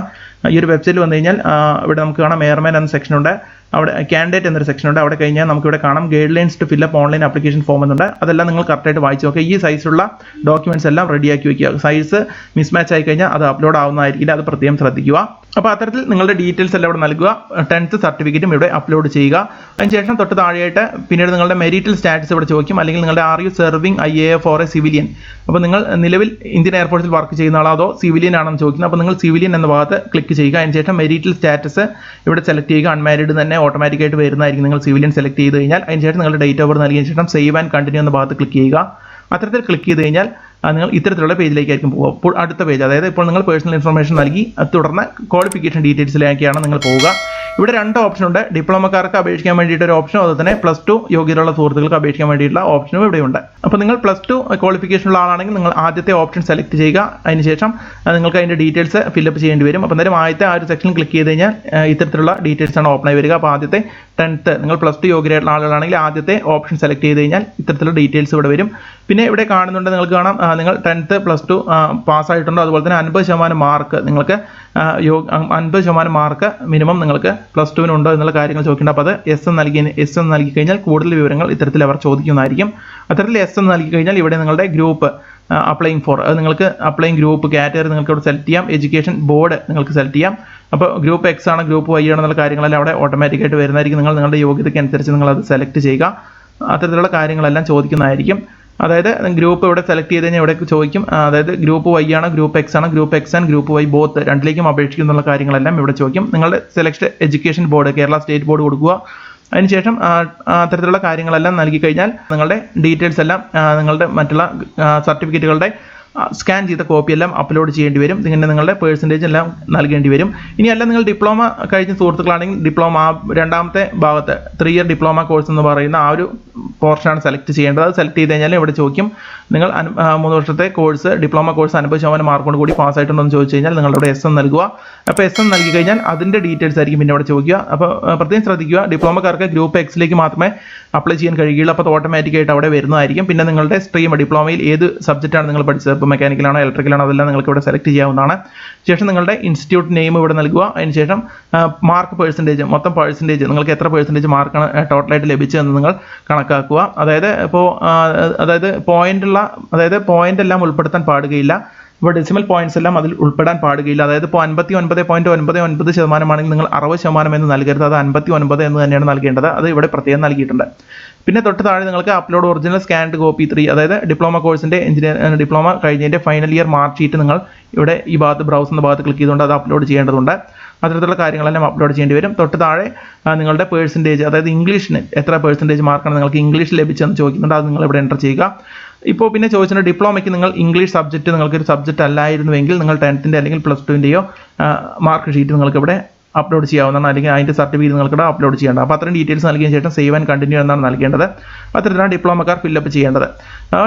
ഈ ഒരു വെബ്സൈറ്റിൽ വന്നു കഴിഞ്ഞാൽ ഇവിടെ നമുക്ക് കാണാം എയർമാൻ എന്ന സെക്ഷനുണ്ട്, അവിടെ കാൻഡിഡേറ്റ് എന്നൊരു സെക്ഷനുണ്ട്. അവിടെ കഴിഞ്ഞാൽ നമുക്കിവിടെ കാണാം guidelines to fill up online application form എന്നുണ്ട്. അതെല്ലാം നിങ്ങൾ കറക്റ്റായിട്ട് വായിച്ച് നോക്കുക. ഈ സൈസിലുള്ള ഡോക്യുമെന്റ്സ് എല്ലാം റെഡിയാക്കി വയ്ക്കുക. സൈസ് മിസ്മാച്ച് ആയി കഴിഞ്ഞാൽ അത് അപ്ലോഡ് ആവുന്നതായിരിക്കില്ല, അത് പ്രത്യേകം ശ്രദ്ധിക്കുക. അപ്പോൾ അത്തരത്തിൽ നിങ്ങളുടെ ഡീറ്റെയിൽസ് എല്ലാം ഇവിടെ നൽകുക. 10th സർട്ടിഫിക്കറ്റും ഇവിടെ അപ്ലോഡ് ചെയ്യുക. അതിനുശേഷം തൊട്ട് താഴെയായിട്ട് പിന്നീട് നിങ്ങളുടെ മെരിറ്റൽ സ്റ്റാറ്റസ് ഇവിടെ ചോദിക്കും, അല്ലെങ്കിൽ നിങ്ങളുടെ are you serving IAF or A civilian. അപ്പോൾ നിങ്ങൾ നിലവിൽ ഇന്ത്യൻ എയർഫോഴ്സിൽ വർക്ക് ചെയ്യുന്ന ആളോ അതോ സിവിലിയൻ ആണെന്ന് ചോദിക്കുന്നത്. അപ്പോൾ നിങ്ങൾ സിവിലിയൻ എന്ന ഭാഗത്ത് ക്ലിക്ക് ചെയ്യുക. അതിനുശേഷം മെരിറ്റൽ സ്റ്റാറ്റസ് ഇവിടെ സെലക്ട് ചെയ്യുക. അൺമാരീഡ് തന്നെ ഓട്ടോമാറ്റിക്കായിട്ട് വരുന്നതായിരിക്കും നിങ്ങൾ സിവിലിയൻ സെലക്ട് ചെയ്ത് കഴിഞ്ഞാൽ. അതിനുശേഷം നിങ്ങളുടെ ഡേറ്റ് ഓഫ് ബർത്ത് നൽകിയതിനു ശേഷം സേവ് ആൻഡ് കണ്ടിന്യൂ എന്ന ഭാഗത്ത് ക്ലിക്ക് ചെയ്യുക. അത്തരത്തിൽ ക്ലിക്ക് ചെയ്ത് കഴിഞ്ഞാൽ നിങ്ങൾ ഇത്തരത്തിലുള്ള പേജിലേക്കായിരിക്കും പോകുക. അപ്പോൾ അടുത്ത പേജ്, അതായത് ഇപ്പോൾ നിങ്ങൾ പേഴ്സണൽ ഇൻഫർമേഷൻ നൽകി തുടർന്ന് ക്വാളിഫിക്കേഷൻ ഡീറ്റെയിൽസിലേക്കാണ് നിങ്ങൾ പോവുക. ഇവിടെ 2 ഓപ്ഷൻ ഉണ്ട്. ഡിപ്ലോമക്കാർക്ക് അപേക്ഷിക്കാൻ വേണ്ടിയിട്ട് ഒരു ഓപ്ഷനും അതുപോലെ തന്നെ +2 യോഗ്യതയുള്ള സുഹൃത്തുക്കൾക്ക് അപേക്ഷിക്കാൻ വേണ്ടിയിട്ടുള്ള ഓപ്ഷനും ഇവിടെയുണ്ട്. അപ്പോൾ നിങ്ങൾ +2 ക്വാളിഫിക്കേഷൻ ഉള്ള ആളാണെങ്കിൽ നിങ്ങൾ ആദ്യത്തെ ഓപ്ഷൻ സെലക്ട് ചെയ്യുക. അതിനുശേഷം നിങ്ങൾക്ക് അതിൻ്റെ ഡീറ്റെയിൽസ് ഫില്ലപ്പ് ചെയ്യേണ്ടി വരും. അപ്പോൾ എന്തായാലും ആദ്യത്തെ ആ ഒരു സെക്ഷനിൽ ക്ലിക്ക് ചെയ്ത് കഴിഞ്ഞാൽ ഇത്തരത്തിലുള്ള ഡീറ്റെയിൽസ് ആണ് ഓപ്പൺ ആയി വരിക. അപ്പോൾ ആദ്യത്തെ 10th നിങ്ങൾ +2 യോഗ്യതയുള്ള ആളുകളാണെങ്കിൽ ആദ്യത്തെ ഓപ്ഷൻ സെലക്ട് ചെയ്ത് കഴിഞ്ഞാൽ ഇത്തരത്തിലുള്ള ഡീറ്റെയിൽസ് ഇവിടെ വരും. പിന്നെ ഇവിടെ കാണുന്നുണ്ട്, നിങ്ങൾക്ക് കാണാം നിങ്ങൾ 10th +2 പാസ്സായിട്ടുണ്ടോ, അതുപോലെ തന്നെ 50% മാർക്ക് നിങ്ങൾക്ക് 50% മാർക്ക് മിനിമം നിങ്ങൾക്ക് +2 ഉണ്ടോ എന്നുള്ള കാര്യങ്ങൾ ചോദിക്കേണ്ട. അപ്പോൾ അത് എസ് എന്ന് നൽകി കഴിഞ്ഞാൽ കൂടുതൽ വിവരങ്ങൾ ഇത്തരത്തിൽ അവർ ചോദിക്കുന്നതായിരിക്കും. അത്തരത്തിൽ എസ് എന്ന് നൽകി കഴിഞ്ഞാൽ ഇവിടെ നിങ്ങളുടെ ഗ്രൂപ്പ് അപ്ലൈയിങ് ഫോർ, അത് നിങ്ങൾക്ക് അപ്ലൈയിങ് ഗ്രൂപ്പ് കാറ്റഗറി നിങ്ങൾക്ക് ഇവിടെ സെലക്ട് ചെയ്യാം. എഡ്യൂക്കേഷൻ ബോർഡ് നിങ്ങൾക്ക് സെലക്ട് ചെയ്യാം. അപ്പോൾ ഗ്രൂപ്പ് X ആണ് ഗ്രൂപ്പ് Y ആണെന്നുള്ള കാര്യങ്ങളെല്ലാം അവിടെ ഓട്ടോമാറ്റിക്കായിട്ട് വരുന്നതായിരിക്കും. നിങ്ങളുടെ യോഗ്യതയ്ക്ക് അനുസരിച്ച് നിങ്ങൾ അത് സെലക്ട് ചെയ്യുക. അത്തരത്തിലുള്ള കാര്യങ്ങളെല്ലാം ചോദിക്കുന്നതായിരിക്കും. അതായത് ഗ്രൂപ്പ് ഇവിടെ സെലക്ട് ചെയ്ത് കഴിഞ്ഞാൽ ഇവിടെ ചോദിക്കും, അതായത് ഗ്രൂപ്പ് Y ആണ്, ഗ്രൂപ്പ് X ആണ്, group X and group Y both രണ്ടിലേക്കും അപേക്ഷിക്കുന്നുള്ള കാര്യങ്ങളെല്ലാം ഇവിടെ ചോദിക്കും. നിങ്ങളുടെ select education board Kerala state board കൊടുക്കുക. അതിനുശേഷം അത്തരത്തിലുള്ള കാര്യങ്ങളെല്ലാം നൽകി കഴിഞ്ഞാൽ നിങ്ങളുടെ ഡീറ്റെയിൽസ് എല്ലാം നിങ്ങളുടെ മറ്റുള്ള സർട്ടിഫിക്കറ്റുകളുടെ സ്കാൻ ചെയ്ത കോപ്പിയെല്ലാം അപ്ലോഡ് ചെയ്യേണ്ടി വരും. ഇങ്ങനെ നിങ്ങളുടെ പേഴ്സൻറ്റേജ് എല്ലാം നൽകേണ്ടി വരും. ഇനിയല്ല നിങ്ങൾ ഡിപ്ലോമ കഴിഞ്ഞ സുഹൃത്തുക്കളാണെങ്കിൽ ഡിപ്ലോമ രണ്ടാമത്തെ ഭാഗത്ത് 3 ഇയർ ഡിപ്ലോമ കോഴ്സ് എന്ന് പറയുന്ന ആ ഒരു പോർഷനാണ് സെലക്ട് ചെയ്യേണ്ടത്. അത് സെലക്ട് ചെയ്ത് കഴിഞ്ഞാൽ ഇവിടെ ചോദിക്കും നിങ്ങൾ 3 വർഷത്തെ കോഴ്സ് ഡിപ്ലോമ കോഴ്സ് 50% മാർക്കോട് കൂടി പാസ്സായിട്ടുണ്ടോ എന്ന് ചോദിച്ചു കഴിഞ്ഞാൽ നിങ്ങളുടെ എസ് എന്ന് നൽകുക. അപ്പോൾ എസ് എന്ന് നൽകി കഴിഞ്ഞാൽ അതിൻ്റെ ഡീറ്റെയിൽസ് ആയിരിക്കും പിന്നെ ഇവിടെ ചോദിക്കുക. അപ്പോൾ പ്രത്യേകം ശ്രദ്ധിക്കുക, ഡിപ്ലോമക്കാർക്ക് ഗ്രൂപ്പ് Xലേക്ക് മാത്രമേ അപ്ലൈ ചെയ്യാൻ കഴിയുകയുള്ളൂ. അപ്പോൾ ഓട്ടോമാറ്റിക്കായിട്ട് അവിടെ വരുന്നതായിരിക്കും. പിന്നെ നിങ്ങളുടെ സ്ട്രീം ഡിപ്ലോമയിൽ ഏത് സബ്ജക്റ്റാണ് നിങ്ങൾ പഠിച്ചത്, ഇപ്പോൾ മെക്കാനിക്കലാണോ ഇലക്ട്രിക്കലാണോ അതെല്ലാം നിങ്ങൾക്ക് ഇവിടെ സെലക്ട് ചെയ്യാവുന്നതാണ്. ശേഷം നിങ്ങളുടെ ഇൻസ്റ്റിറ്റ്യൂട്ട് നെയിം ഇവിടെ നൽകുക. അതിനുശേഷം മാർക്ക് പെർസെൻറ്റേജ്, മൊത്തം പെർസെൻറ്റേജ് നിങ്ങൾക്ക് എത്ര പെർസെൻറ്റേജ് മാർക്കാണ് ടോട്ടലായിട്ട് ലഭിച്ചതെന്ന് നിങ്ങൾ കണക്കാക്കുക. അതായത് ഇപ്പോൾ പോയിന്റ് എല്ലാം ഉൾപ്പെടുത്താൻ പാടുകയില്ല. ഇപ്പോൾ ഡെസിമൽ പോയിന്റ്സ് എല്ലാം അതിൽ ഉൾപ്പെടാൻ പാടുകയില്ല. അതായത് ഇപ്പോൾ 59.99% ആണെങ്കിൽ നിങ്ങൾ 60% എന്ന് നൽകരുത്. അത് 59 എന്ന് തന്നെയാണ് നൽകേണ്ടത്. അത് ഇവിടെ പ്രത്യേകം നൽകിയിട്ടുണ്ട്. പിന്നെ തൊട്ട് താഴെ നിങ്ങൾക്ക് അപ്ലോഡ് ഒറിജിനൽ സ്കാൻഡ് കോപ്പി 3, അതായത് ഡിപ്ലോമ കോഴ്സിൻ്റെ ഡിപ്ലോമ കഴിഞ്ഞതിൻ്റെ ഫൈനൽ ഇയർ മാർക്ക് ഷീറ്റ് നിങ്ങൾ ഇവിടെ ഈ ഭാഗത്ത് ബ്രൗസ് എന്ന ഭാഗത്ത് ക്ലിക്ക് ചെയ്തുകൊണ്ട് അത് അപ്ലോഡ് ചെയ്യേണ്ടതുണ്ട്. അത്തരത്തിലുള്ള കാര്യങ്ങളെല്ലാം അപ്ലോഡ് ചെയ്യേണ്ടി വരും. തൊട്ട് താഴെ നിങ്ങളുടെ പേഴ്സൻറ്റേജ്, അതായത് ഇംഗ്ലീഷിന് എത്ര പെർസെൻറ്റേജ് മാർക്കാണ് നിങ്ങൾക്ക് ഇംഗ്ലീഷ് ലഭിച്ചതെന്ന് ചോദിക്കുന്നുണ്ട്. അത് നിങ്ങൾ ഇവിടെ എൻ്റർ ചെയ്യുക. ഇപ്പോൾ പിന്നെ ചോദിച്ചിട്ടുണ്ട് ഡിപ്ലോമയ്ക്ക് നിങ്ങൾ ഇംഗ്ലീഷ് സബ്ജക്റ്റ് നിങ്ങൾക്കൊരു സബ്ജക്റ്റ് അല്ലായിരുന്നുവെങ്കിൽ നിങ്ങൾ 10th അല്ലെങ്കിൽ +2 മാർക്ക് ഷീറ്റ് നിങ്ങൾക്ക് ഇവിടെ അപ്ലോഡ് ചെയ്യാവുന്നതാണ്, അല്ലെങ്കിൽ അതിൻ്റെ സർട്ടിഫിക്കറ്റ് നിങ്ങൾക്ക് അപ്ലോഡ് ചെയ്യേണ്ടത്. അപ്പോൾ അത്രയും ഡീറ്റെയിൽസ് നൽകിയതിന് ശേഷം സേവ് ആൻഡ് കണ്ടിന്യൂ എന്നാണ് നൽകേണ്ടത്. അത്തരത്തിലാണ് ഡിപ്ലോമക്കാർ ഫില്ലപ്പ് ചെയ്യേണ്ടത്.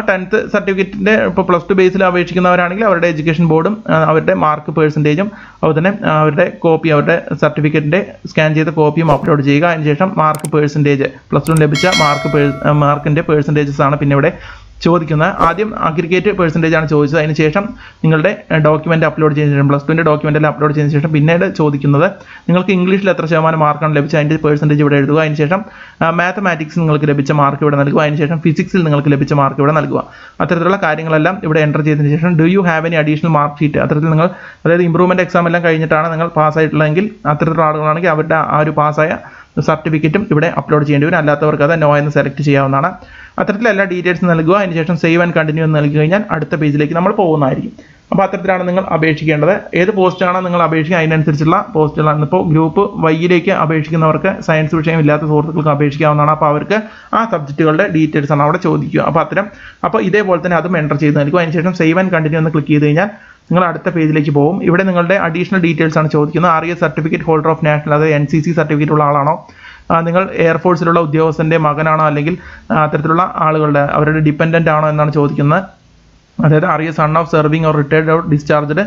10th സർട്ടിഫിക്കറ്റിൻ്റെ ഇപ്പോൾ +2 ബേസിൽ അപേക്ഷിക്കുന്നവരാണെങ്കിൽ അവരുടെ എഡ്യൂക്കേഷൻ ബോർഡും അവരുടെ മാർക്ക് പേഴ്സൻറ്റേജും അതുപോലെ തന്നെ അവരുടെ കോപ്പി, അവരുടെ സർട്ടിഫിക്കറ്റിൻ്റെ സ്കാൻ ചെയ്ത കോപ്പിയും അപ്ലോഡ് ചെയ്യുക. അതിനുശേഷം മാർക്ക് പേഴ്സൻറ്റേജ്, +2 ലഭിച്ച മാർക്കിൻ്റെ പേഴ്സൻറ്റേജസ് ആണ് പിന്നെ ഇവിടെ ചോദിക്കുന്നത്. ആദ്യം അഗ്രിഗേറ്റ് പെർസെൻറ്റേജ് ആണ് ചോദിച്ചത്. അതിനുശേഷം നിങ്ങളുടെ ഡോക്യുമെന്റ് അപ്ലോഡ് ചെയ്തതിനു ശേഷം +2ന്റെ ഡോക്യുമെന്റ് എല്ലാം അപ്ലോഡ് ചെയ്തതിനു ശേഷം പിന്നീട് ചോദിക്കുന്നത് നിങ്ങൾക്ക് ഇംഗ്ലീഷിൽ എത്ര ശതമാനം മാർക്കാണ് ലഭിച്ചത് അതിൻ്റെ പെർസെൻറ്റേജ് ഇവിടെ എഴുതുക. അതിനുശേഷം മാത്തമാറ്റിക്സ് നിങ്ങൾക്ക് ലഭിച്ച മാർക്ക് ഇവിടെ നൽകുക. അതിനുശേഷം ഫിസിക്സിൽ നിങ്ങൾക്ക് ലഭിച്ച മാർക്ക് ഇവിടെ നൽകുക. അത്തരത്തിലുള്ള കാര്യങ്ങളെല്ലാം ഇവിടെ എൻ്റർ ചെയ്തതിനു ശേഷം do you have any additional mark sheet, അത്തരത്തിൽ നിങ്ങൾ അതായത് ഇംപ്രൂവ്മെന്റ് എക്സാം എല്ലാം കഴിഞ്ഞിട്ടാണ് നിങ്ങൾ പാസ്സായിട്ടുള്ളതെങ്കിൽ അത്തരത്തിലുള്ള ആളുകളാണെങ്കിൽ അവരുടെ ആ ഒരു പാസ്സായ സർട്ടിഫിക്കറ്റും ഇവിടെ അപ്ലോഡ് ചെയ്യേണ്ടി വരും. അല്ലാത്തവർക്ക് അത് നോ എന്ന് സെലക്ട് ചെയ്യാവുന്നതാണ്. അത്തരത്തിൽ എല്ലാ ഡീറ്റെയിൽസ് നൽകുക. അതിനുശേഷം സേവ് ആൻഡ് കണ്ടിന്യൂ എന്ന് നൽകി കഴിഞ്ഞാൽ അടുത്ത പേജിലേക്ക് നമ്മൾ പോകുന്നതായിരിക്കും. അപ്പോൾ അത്തരത്തിലാണ് നിങ്ങൾ അപേക്ഷിക്കേണ്ടത്. ഏത് പോസ്റ്റാണ് നിങ്ങൾ അപേക്ഷിക്കുക അതിനനുസരിച്ചുള്ള പോസ്റ്റുകളാണ്. ഇപ്പോൾ ഗ്രൂപ്പ് വൈയിലേക്ക് അപേക്ഷിക്കുന്നവർക്ക് സയൻസ് വിഷയം ഇല്ലാത്ത സുഹൃത്തുക്കൾക്ക് അപേക്ഷിക്കാവുന്നതാണ്. അപ്പോൾ അവർക്ക് ആ സബ്ജക്റ്റുകളുടെ ഡീറ്റെയിൽസ് ആണ് അവിടെ ചോദിക്കുക. അപ്പോൾ ഇതേപോലെ തന്നെ അതും എൻ്റർ ചെയ്ത് നൽകുക. അതിനുശേഷം സേവ് ആൻഡ് കണ്ടിന്യൂ എന്ന് ക്ലിക്ക് ചെയ്ത് കഴിഞ്ഞാൽ നിങ്ങൾ അടുത്ത പേജിലേക്ക് പോകും. ഇവിടെ നിങ്ങളുടെ അഡീഷണൽ ഡീറ്റെയിൽസ് ആണ് ചോദിക്കുന്നത്. RAS certificate holder of national, അതായത് NCC സർട്ടിഫിക്കറ്റ് ഉള്ള ആളാണോ, നിങ്ങൾ എയർഫോഴ്സിലുള്ള ഉദ്യോഗസ്ഥൻ്റെ മകനാണോ, അല്ലെങ്കിൽ അത്തരത്തിലുള്ള ആളുകളുടെ അവരുടെ ഡിപ്പെൻഡൻ്റ് ആണോ എന്നാണ് ചോദിക്കുന്നത്. അതായത് RAS son of serving or retired or discharged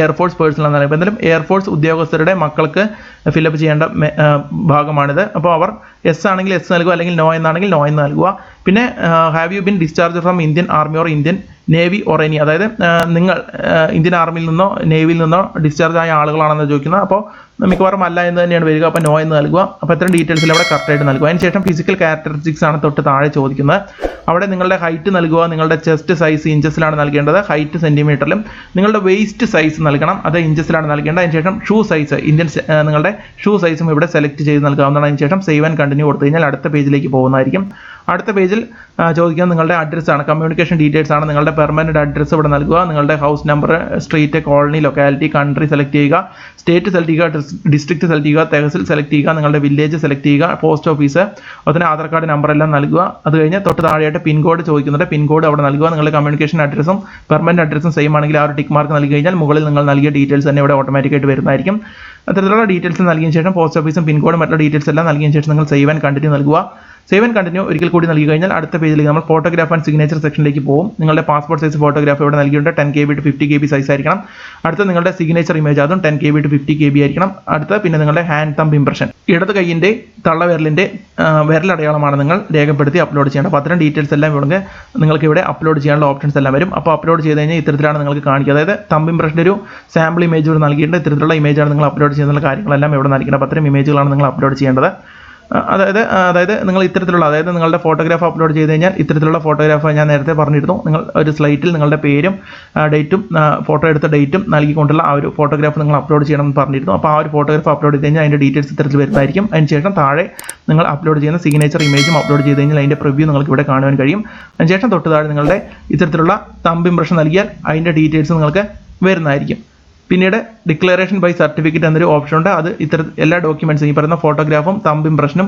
air force personal എന്നാണ്. ഇപ്പോൾ എന്തായാലും എയർഫോഴ്സ് ഉദ്യോഗസ്ഥരുടെ മക്കൾക്ക് ഫില്ലപ്പ് ചെയ്യേണ്ട ഭാഗമാണിത്. അപ്പോൾ അവർ എസ് ആണെങ്കിൽ എസ് നൽകുക, അല്ലെങ്കിൽ നോ എന്നാണെങ്കിൽ നോ എന്ന് നൽകുക. പിന്നെ have you bin discharge from Indian army or Indian navy or any, അതായത് നിങ്ങൾ ഇന്ത്യൻ ആർമിയിൽ നിന്നോ നേവിയിൽ നിന്നോ ഡിസ്ചാർജ് ആയ ആളുകളാണെന്ന് ചോദിക്കുന്നത്. അപ്പോൾ മിക്കവാറും അല്ല എന്ന് തന്നെയാണ് വരിക. അപ്പോൾ നോ എന്ന് നൽകുക. അപ്പോൾ ഇത്രയും ഡീറ്റെയിൽസിൽ അവിടെ കറക്റ്റായിട്ട് നൽകുക. അതിനുശേഷം ഫിസിക്കൽ ക്യാരക്ടറിസ്റ്റിക്സ് ആണ് തൊട്ട് താഴെ ചോദിക്കുന്നത്. അവിടെ നിങ്ങളുടെ ഹൈറ്റ് നൽകുക. നിങ്ങളുടെ ചെസ്റ്റ് സൈസ് ഇഞ്ചസിലാണ് നൽകേണ്ടത്, ഹൈറ്റ് സെൻറ്റിമീറ്ററിലും. നിങ്ങളുടെ വെയിസ്റ്റ് സൈസ് നൽകണം, അത് ഇഞ്ചസിലാണ് നൽകേണ്ടത്. അതിനുശേഷം ഷൂ സൈസ്, നിങ്ങളുടെ ഷൂ സൈസും ഇവിടെ സെലക്ട് ചെയ്ത് നൽകാവുന്നതാണ്. അതിനുശേഷം സേവ് ആൻഡ് കണ്ടിന്യൂ കൊടുത്തു കഴിഞ്ഞാൽ അടുത്ത പേജിലേക്ക് പോകുന്നതായിരിക്കും. അടുത്ത പേജിൽ ചോദിക്കുന്നത് നിങ്ങളുടെ അഡ്രസ്സാണ്, കമ്മ്യൂണിക്കേഷൻ ഡീറ്റെയിൽസ് ആണ്. നിങ്ങളുടെ പെർമനന്റ് അഡ്രസ്സ് ഇവിടെ നൽകുക. നിങ്ങളുടെ house number, street, colony, locality, country select ചെയ്യുക. സ്റ്റേറ്റ് സെലക്ട് ചെയ്യുക, ഡിസ്ട്രിക്ട് സെലക്ട് ചെയ്യുക, തഹസിൽ സെലക്ട് ചെയ്യുക, നിങ്ങളുടെ വില്ലേജ് സെലക്ട് ചെയ്യുക, പോസ്റ്റ് ഓഫീസ്, അതിന് ആധാർ കാർഡ് നമ്പർ എല്ലാം നൽകുക. അത് കഴിഞ്ഞ് തൊട്ട് താഴെയായിട്ട് പിൻകോഡ് ചോദിക്കുന്നുണ്ട്. പിൻകോഡ് അവിടെ നൽകുക. നിങ്ങളുടെ കമ്മ്യൂണിക്കേഷൻ അഡ്രസ്സും പെർമനന്റ് അഡ്രസ്സും സെയിം ആണെങ്കിൽ ആ ഒരു ടിക്ക് മാർക്ക് നൽകി കഴിഞ്ഞാൽ മുകളിൽ നിങ്ങൾ നൽകിയ ഡീറ്റെയിൽസ് തന്നെ ഇവിടെ ഓട്ടോമാറ്റിക്കായിട്ട് വരുന്നതായിരിക്കും. അത്തരത്തിലുള്ള ഡീറ്റെയിൽസ് നൽകിയതിന് ശേഷം പോസ്റ്റ് ഓഫീസും പിൻകോഡും മറ്റുള്ള ഡീറ്റെയിൽസ് എല്ലാം നൽകിയതിന് ശേഷം നിങ്ങൾ സേവ് ആൻഡ് കണ്ടിന്യൂ നൽകുക. സേവ് ആൻഡ് കണ്ടിന്യൂ ഒരിക്കൽ കൂടി നൽകി കഴിഞ്ഞാൽ അടുത്ത പേജിലേക്ക് നമ്മൾ ഫോട്ടോഗ്രാഫ് ആൻഡ് സിഗ്നേച്ചർ സെക്ഷനിലേക്ക് പോകും. നിങ്ങളുടെ പാസ്പോർട്ട് സൈസ് ഫോട്ടോഗ്രാഫ് ഇവിടെ നൽകിയിട്ടുണ്ട്. 10 KB to 50 KB സൈസ് ആയിരിക്കണം. അടുത്ത നിങ്ങളുടെ സിഗ്നേച്ചർ ഇമേജ്, അതും 10 KB to 50 KB ആയിരിക്കണം. അടുത്ത പിന്നെ നിങ്ങളുടെ ഹാൻഡ് തമ്പ് ഇംപ്രഷൻ, ഇടത് കൈയിൻ്റെ തള്ളവിരലിൻ്റെ വിരലടയാളമാണ് നിങ്ങൾ രേഖപ്പെടുത്തി അപ്ലോഡ് ചെയ്യേണ്ടത്. അപ്പോൾ അത്തരം ഡീറ്റെയിൽസ് എല്ലാം ഇവിടെ നിങ്ങൾക്ക് ഇവിടെ അപ്ലോഡ് ചെയ്യാനുള്ള ഓപ്ഷൻസ് എല്ലാം വരും. അപ്പോൾ അപ്ലോഡ് ചെയ്ത് കഴിഞ്ഞാൽ ഇത്തരത്തിലാണ് നിങ്ങൾക്ക് കാണിക്കുക. അതായത് തമ്പ് ഇംപ്രഷൻ്റെ ഒരു സാമ്പിൾ ഇമേജ് ഇവിടെ നൽകിയിട്ടുണ്ട്. ഇത്തരത്തിലുള്ള ഇമേജാണ് നിങ്ങൾ അപ്ലോഡ് ചെയ്യുന്ന കാര്യങ്ങളെല്ലാം ഇവിടെ നൽകിയിട്ടുണ്ട്. അപ്പോൾ അത്തരം ഇമേജുകളാണ് നിങ്ങൾ അപ്ലോഡ് ചെയ്യേണ്ടത്. അതായത് നിങ്ങൾ ഇത്തരത്തിലുള്ള, അതായത് നിങ്ങളുടെ ഫോട്ടോഗ്രാഫ് അപ്ലോഡ് ചെയ്ത് കഴിഞ്ഞാൽ ഇത്തരത്തിലുള്ള ഫോട്ടോഗ്രാഫ് ഞാൻ നേരത്തെ പറഞ്ഞിരുന്നു. നിങ്ങൾ ഒരു സ്ലൈറ്റിൽ നിങ്ങളുടെ പേരും ഡേറ്റും ഫോട്ടോ എടുത്ത ഡേറ്റും നൽകിക്കൊണ്ടുള്ള ആ ഒരു ഫോട്ടോഗ്രാഫ് നിങ്ങൾ അപ്ലോഡ് ചെയ്യണമെന്ന് പറഞ്ഞിരുന്നു. അപ്പോൾ ആ ഒരു ഫോട്ടോഗ്രാഫ് അപ്ലോഡ് ചെയ്ത് കഴിഞ്ഞാൽ അതിൻ്റെ ഡീറ്റെയിൽസ് ഇത്തരത്തിൽ വരുന്നതായിരിക്കും. അതിനുശേഷം താഴെ നിങ്ങൾ അപ്ലോഡ് ചെയ്യുന്ന സിഗ്നേച്ചർ ഇമേജും അപ്ലോഡ് ചെയ്ത് കഴിഞ്ഞാൽ അതിൻ്റെ പ്രിവ്യൂ നിങ്ങൾക്ക് ഇവിടെ കാണുവാൻ കഴിയും. അതിനുശേഷം തൊട്ട് താഴെ നിങ്ങളുടെ ഇത്തരത്തിലുള്ള തമ്പ് ഇംപ്രഷൻ നൽകിയാൽ അതിൻ്റെ ഡീറ്റെയിൽസ് നിങ്ങൾക്ക് വരുന്നതായിരിക്കും. പിന്നീട് ഡിക്ലറേഷൻ ബൈ സർട്ടിഫിക്കറ്റ് എന്നൊരു ഓപ്ഷൻ ഉണ്ട്. അത് എല്ലാ ഡോക്യുമെന്റ്സും ഈ പറയുന്ന ഫോട്ടോഗ്രാഫും തമ്പ് ഇംപ്രഷനും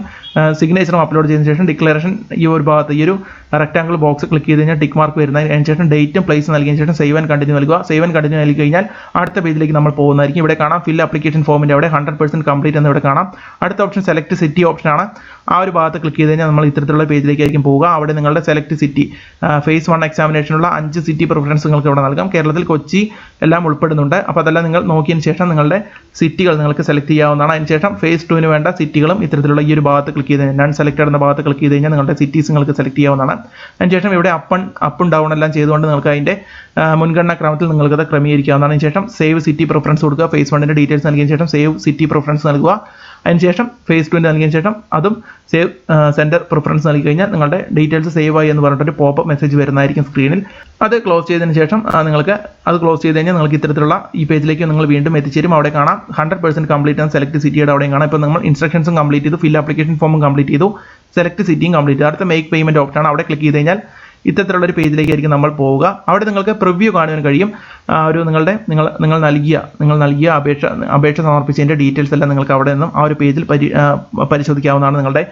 സിഗ്നേച്ചറും അപ്ലോഡ് ചെയ്തതിനു ശേഷം ഡിക്ലറേഷൻ ഈ ഒരു ഭാഗത്ത് ഈ ഒരു റെക്ടാങ്കിൾ ബോക്സ് ക്ലിക്ക് ചെയ്ത് കഴിഞ്ഞാൽ ടിക്ക് മാർക്ക് വരുന്നത്. അതിനുശേഷം ഡേറ്റും പ്ലേസ് നൽകിയതിനു ശേഷം സേവ് ആൻഡ് കണ്ടിന്യൂ നൽകുക. സേവ് ആൻഡ് കണ്ടിന്യൂ നൽകി കഴിഞ്ഞാൽ അടുത്ത പേജിലേക്ക് നമ്മൾ പോകുന്നതായിരിക്കും. ഇവിടെ കാണാം ഫിൽ ആപ്ലിക്കേഷൻ ഫോമിൻ്റെ അവിടെ 100% കംപ്ലീറ്റ് എന്ന് ഇവിടെ കാണാം. അടുത്ത ഓപ്ഷൻ സെലക്ട് സിറ്റി ഓപ്ഷനാണ്. ആ ഒരു ഭാഗത്ത് ക്ലിക്ക് ചെയ്ത് കഴിഞ്ഞാൽ നമ്മൾ ഇത്തരത്തിലുള്ള പേജിലേക്കായിരിക്കും പോവുക. അവിടെ നിങ്ങളുടെ select city phase 1 എക്സാമിനേഷനുള്ള 5 city preference നിങ്ങൾക്ക് ഇവിടെ നൽകാം. കേരളത്തിൽ കൊച്ചി എല്ലാം ഉൾപ്പെടുന്നുണ്ട്. അപ്പോൾ അതെല്ലാം നിങ്ങൾ നോക്കിയതിന് ശേഷം നിങ്ങളുടെ സിറ്റികൾ നിങ്ങൾക്ക് സെലക്ട് ചെയ്യാവുന്നതാണ്. അതിനുശേഷം phase 2 വേണ്ട സിറ്റികളും ഇത്തരത്തിലുള്ള ഈ ഒരു ഭാഗത്ത് ക്ലിക്ക് ചെയ്ത് നൺ സെലക്റ്റഡ് എന്ന ഭാഗത്ത് ക്ലിക്ക് ചെയ്ത് കഴിഞ്ഞാൽ നിങ്ങളുടെ സിറ്റീസ് നിങ്ങൾക്ക് സെലക്ട് ചെയ്യാവുന്നതാണ്. അതിനുശേഷം ഇവിടെ അപ്പും ഡൗൺ എല്ലാം ചെയ്തുകൊണ്ട് നിങ്ങൾക്ക് അതിൻ്റെ മുൻഗണനാ ക്രമത്തിൽ നിങ്ങൾക്കത് ക്രമീകരിക്കാവുന്നതാണ്. അതിനുശേഷം സേവ് സിറ്റി പ്രിഫറൻസ് കൊടുക്കുക. phase 1 ഡീറ്റെയിൽസ് നൽകിയതിന് ശേഷം സേവ് സിറ്റി പ്രിഫറൻസ് നൽകുക. അതിനുശേഷം phase 2 നൽകിയതിന് ശേഷം അതും സേവ് സെൻറ്റർ പ്രിഫറൻസ് നൽകി കഴിഞ്ഞാൽ നിങ്ങളുടെ ഡീറ്റെയിൽസ് സേവ് ആയി എന്ന് പറഞ്ഞിട്ടൊരു പോപ്പ് മെസ്സേജ് വരുന്നതായിരിക്കും സ്ക്രീനിൽ. അത് ക്ലോസ് ചെയ്തതിന് ശേഷം നിങ്ങൾക്ക് അത് ക്ലോസ് ചെയ്ത് കഴിഞ്ഞാൽ നിങ്ങൾക്ക് ഇത്തരത്തിലുള്ള ഈ പേജിലേക്ക് നിങ്ങൾ വീണ്ടും എത്തിച്ചേരും. അവിടെ കാണാം 100% കംപ്ലീറ്റ് ആണ് സെലക്ട് സിറ്റിയുടെ അവിടെയും കാണാം. ഇപ്പോൾ നമ്മൾ ഇൻസ്ട്രക്ഷൻസും കംപ്ലീറ്റ് ചെയ്തു, ഫിൽ ആപ്ലിക്കേഷൻ ഫോമും കംപ്ലീറ്റ് ചെയ്തു, സെലക്ട് സിറ്റിയും കംപ്ലീറ്റ് ചെയ്തു. അടുത്ത മേക്ക് പേയ്മെൻറ്റ് ഓപ്ഷനാണ്. അവിടെ ക്ലിക്ക് ചെയ്ത് കഴിഞ്ഞാൽ ഇത്തരത്തിലുള്ള ഒരു പേജിലേക്കായിരിക്കും നമ്മൾ പോവുക. അവിടെ നിങ്ങൾക്ക് പ്രിവ്യൂ കാണുവാൻ കഴിയും. ഒരു നിങ്ങൾ നൽകിയ അപേക്ഷ സമർപ്പിച്ചതിൻ്റെ ഡീറ്റെയിൽസ് എല്ലാം നിങ്ങൾക്ക് അവിടെ നിന്നും ആ ഒരു പേജിൽ പരിശോധിക്കാവുന്നതാണ്. നിങ്ങളുടെ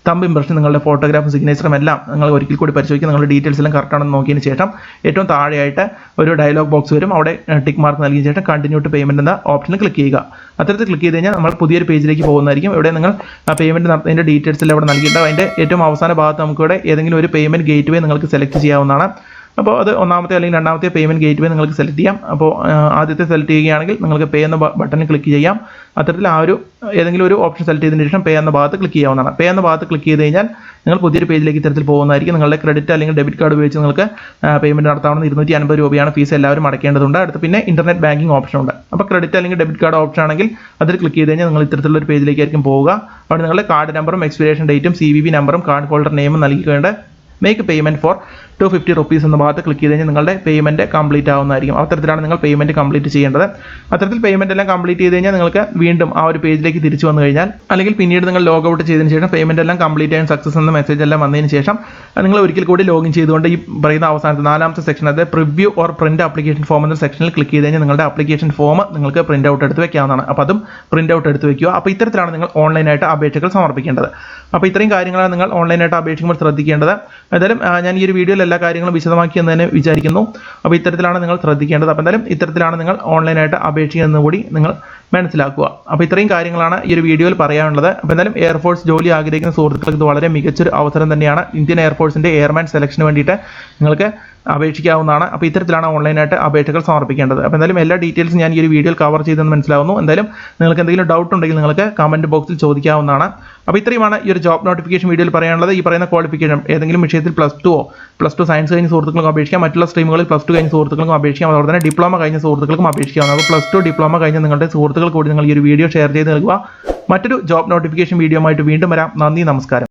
തമ്പ് ഇംപ്രഷൻ, നിങ്ങളുടെ ഫോട്ടോഗ്രാഫും സിഗ്നേച്ചറും എല്ലാം നിങ്ങൾ ഒരിക്കൽ കൂടി പരിശോധിക്കുക. നിങ്ങളുടെ ഡീറ്റെയിൽസ് എല്ലാം കറക്റ്റ് ആണെന്ന് നോക്കിയതിന് ശേഷം ഏറ്റവും താഴെയായിട്ട് ഒരു ഡയലോഗ് ബോക്സ് വരും. അവിടെ ടിക്ക് മാർക്ക് നൽകിയ ശേഷം കണ്ടിന്യൂ ടു പേയ്മെന്റ് എന്ന ഓപ്ഷനിൽ ക്ലിക്ക് ചെയ്യുക. അത്തരത്തിൽ ക്ലിക്ക് ചെയ്ത് കഴിഞ്ഞാൽ നമ്മൾ പുതിയൊരു പേജിലേക്ക് പോകുന്നതായിരിക്കും. ഇവിടെ നിങ്ങൾ പേയ്മെന്റ് നടത്തുന്നതിന്റെ ഡീറ്റെയിൽസ് എല്ലാം ഇവിടെ നൽകിയിട്ടുണ്ടാവും. അതിന്റെ ഏറ്റവും അവസാന ഭാഗത്ത് നമുക്ക് ഇവിടെ ഏതെങ്കിലും ഒരു പേയ്മെന്റ് ഗേറ്റ്വേ നിങ്ങൾക്ക് സെലക്ട് ചെയ്യാവുന്നതാണ്. അപ്പോൾ അത് ഒന്നാമത്തെ അല്ലെങ്കിൽ രണ്ടാമത്തെ പേയ്മെന്റ് ഗേറ്റ്വേ നിങ്ങൾക്ക് സെലക്ട് ചെയ്യാം. അപ്പോൾ ആദ്യത്തെ സെലക്ട് ചെയ്യുകയാണെങ്കിൽ നിങ്ങൾക്ക് പേ എന്ന ബട്ടണിൽ ക്ലിക്ക് ചെയ്യാം. അത്തരത്തിൽ ആ ഒരു ഏതെങ്കിലും ഒരു ഓപ്ഷൻ സെലക്ട് ചെയ്തതിന് ശേഷം പേ എന്ന ഭാഗത്ത് ക്ലിക്ക് ചെയ്യാവുന്നതാണ്. പേ എന്ന ഭാഗത്ത് ക്ലിക്ക് ചെയ്ത് കഴിഞ്ഞാൽ നിങ്ങൾ പുതിയൊരു പേജിലേക്ക് ഇത്തരത്തിൽ പോകുന്നതായിരിക്കും. നിങ്ങളുടെ ക്രെഡിറ്റ് അല്ലെങ്കിൽ ഡെബിറ്റ് കാർഡ് ഉപയോഗിച്ച് നിങ്ങൾക്ക് പേയ്മെന്റ് നടത്താവുന്ന 250 രൂപയാണ് ഫീസ്. എല്ലാവരും അടയ്ക്കേണ്ടതുണ്ട്. അടുത്ത് പിന്നെ ഇന്റർനെറ്റ് ബാങ്കിങ് ഓപ്ഷൻ ഉണ്ട്. അപ്പോൾ ക്രെഡിറ്റ് അല്ലെങ്കിൽ ഡെബിറ്റ് കാർഡ് ഓപ്ഷൻ ആണെങ്കിൽ അതിൽ ക്ലിക്ക് ചെയ്ത് കഴിഞ്ഞാൽ നിങ്ങൾ ഇത്തരത്തിലുള്ള ഒരു പേജിലേക്കായിരിക്കും പോവുക. അവിടെ നിങ്ങളുടെ കാർഡ് നമ്പറും എക്സ്പിറേഷൻ ഡേറ്റും CVV നമ്പറും കാർഡ് ഹോൾഡർ നെയിമും നൽകിക്കൊണ്ട് മേക്ക് പേയ്മെന്റ് ഫോർ 250 റുപ്പീസ് എന്ന ഭാഗത്ത് ക്ലിക്ക് ചെയ്ത് കഴിഞ്ഞാൽ നിങ്ങളുടെ പേയ്മെന്റ് കംപ്ലീറ്റ് ആവുന്നതായിരിക്കും. അത്തരത്തിലാണ് നിങ്ങൾ പേയ്മെന്റ് കംപ്ലീറ്റ് ചെയ്യേണ്ടത്. അത്തരത്തിൽ പേയ്മെന്റ് എല്ലാം കംപ്ലീറ്റ് ചെയ്ത് കഴിഞ്ഞാൽ നിങ്ങൾക്ക് വീണ്ടും ആ ഒരു പേജിലേക്ക് തിരിച്ചു വന്നു കഴിഞ്ഞാൽ അല്ലെങ്കിൽ പിന്നീട് നിങ്ങൾ ലോഗ് ഔട്ട് ചെയ്തതിന് ശേഷം പേയ്മെന്റ് എല്ലാം കംപ്ലീറ്റ് ആൻഡ് സക്സസ് എന്ന മെസ്സേജ് എല്ലാം വന്നതിന് ശേഷം നിങ്ങൾ ഒരിക്കൽ കൂടി ലോഗിൻ ചെയ്തുകൊണ്ട് ഈ പറയുന്ന അവസാനത്തെ 4ാമത്തെ സെക്ഷൻ, അതായത് preview or print application form എന്ന സെക്ഷനിൽ ക്ലിക്ക് ചെയ്ത് കഴിഞ്ഞാൽ നിങ്ങളുടെ ആപ്ലിക്കേഷൻ ഫോം നിങ്ങൾക്ക് പ്രിന്റ് ഔട്ട് എടുത്ത് വെക്കാവുന്നതാണ്. അപ്പോൾ അതും പ്രിന്റ് ഔട്ട് എടുത്ത് വെക്കുക. അപ്പോൾ ഇത്തരത്തിലാണ് നിങ്ങൾ ഓൺലൈനായിട്ട് അപേക്ഷകൾ സമർപ്പിക്കേണ്ടത്. അപ്പോൾ ഇത്രയും കാര്യങ്ങളാണ് നിങ്ങൾ ഓൺലൈനായിട്ട് അപേക്ഷിക്കുമ്പോൾ ശ്രദ്ധിക്കേണ്ടത്. എന്തായാലും ഞാൻ ഈ ഒരു വീഡിയോയിൽ എല്ലാ കാര്യങ്ങളും വിശദമാക്കി എന്ന് തന്നെ വിചാരിക്കുന്നു. അപ്പോൾ ഇത്തരത്തിലാണ് നിങ്ങൾ ശ്രദ്ധിക്കേണ്ടത്. അപ്പോൾ എന്തായാലും ഇത്തരത്തിലാണ് നിങ്ങൾ ഓൺലൈനായിട്ട് അപേക്ഷിക്കുന്നത് കൂടി നിങ്ങൾ മനസ്സിലാക്കുക. അപ്പോൾ ഇത്രയും കാര്യങ്ങളാണ് ഈ ഒരു വീഡിയോയിൽ പറയാനുള്ളത്. അപ്പോൾ എന്തായാലും എയർഫോഴ്സ് ജോലി ആഗ്രഹിക്കുന്ന സുഹൃത്തുക്കൾക്ക് ഇത് വളരെ മികച്ചൊരു അവസരം തന്നെയാണ്. ഇന്ത്യൻ എയർഫോഴ്സിൻ്റെ എയർമാൻ സെലക്ഷന് വേണ്ടിയിട്ട് നിങ്ങൾക്ക് അപേക്ഷിക്കാവുന്നതാണ്. അപ്പോൾ ഇത്തരത്തിലാണ് ഓൺലൈനായിട്ട് അപേക്ഷകൾ സമർപ്പിക്കേണ്ടത്. അപ്പോൾ എന്തായാലും എല്ലാ ഡീറ്റെയിൽസും ഞാൻ ഈ ഒരു വീഡിയോയിൽ കവർ ചെയ്തെന്ന് മനസ്സിലാവുന്നു. എന്തായാലും നിങ്ങൾക്ക് എന്തെങ്കിലും ഡൗട്ട് ഉണ്ടെങ്കിൽ നിങ്ങൾക്ക് കമന്റ് ബോക്സിൽ ചോദിക്കാവുന്നതാണ്. അപ്പോൾ ഇത്രയുമാണ് ഈ ഒരു ജോബ് നോട്ടിഫിക്കേഷൻ വീഡിയോയിൽ പറയാനുള്ളത്. ഈ പറയുന്ന ക്വാളിഫിക്കേഷൻ ഏതെങ്കിലും വിഷയത്തിൽ +2 സയൻസ് കഴിഞ്ഞ സുഹൃത്തുക്കൾക്കും അപേക്ഷിക്കാം. മറ്റുള്ള സ്ട്രീമുകളിൽ +2 കഴിഞ്ഞ സുഹൃത്തുക്കൾക്കും അപേക്ഷിക്കാം. അതുപോലെ തന്നെ ഡിപ്ലോമ കഴിഞ്ഞ സുഹൃത്തുക്കൾക്കും അപേക്ഷിക്കാവുന്നതാണ്. അപ്പോൾ +2 ഡിപ്ലോമ കഴിഞ്ഞ നിങ്ങളുടെ സുഹൃത്തുക്കൾ കൂടി നിങ്ങൾ ഈ ഒരു വീഡിയോ ഷെയർ ചെയ്ത് നൽകുക. മറ്റൊരു ജോബ് നോട്ടിഫിക്കേഷൻ വീഡിയോ ആയിട്ട് വീണ്ടും വരാം. നന്ദി, നമസ്കാരം.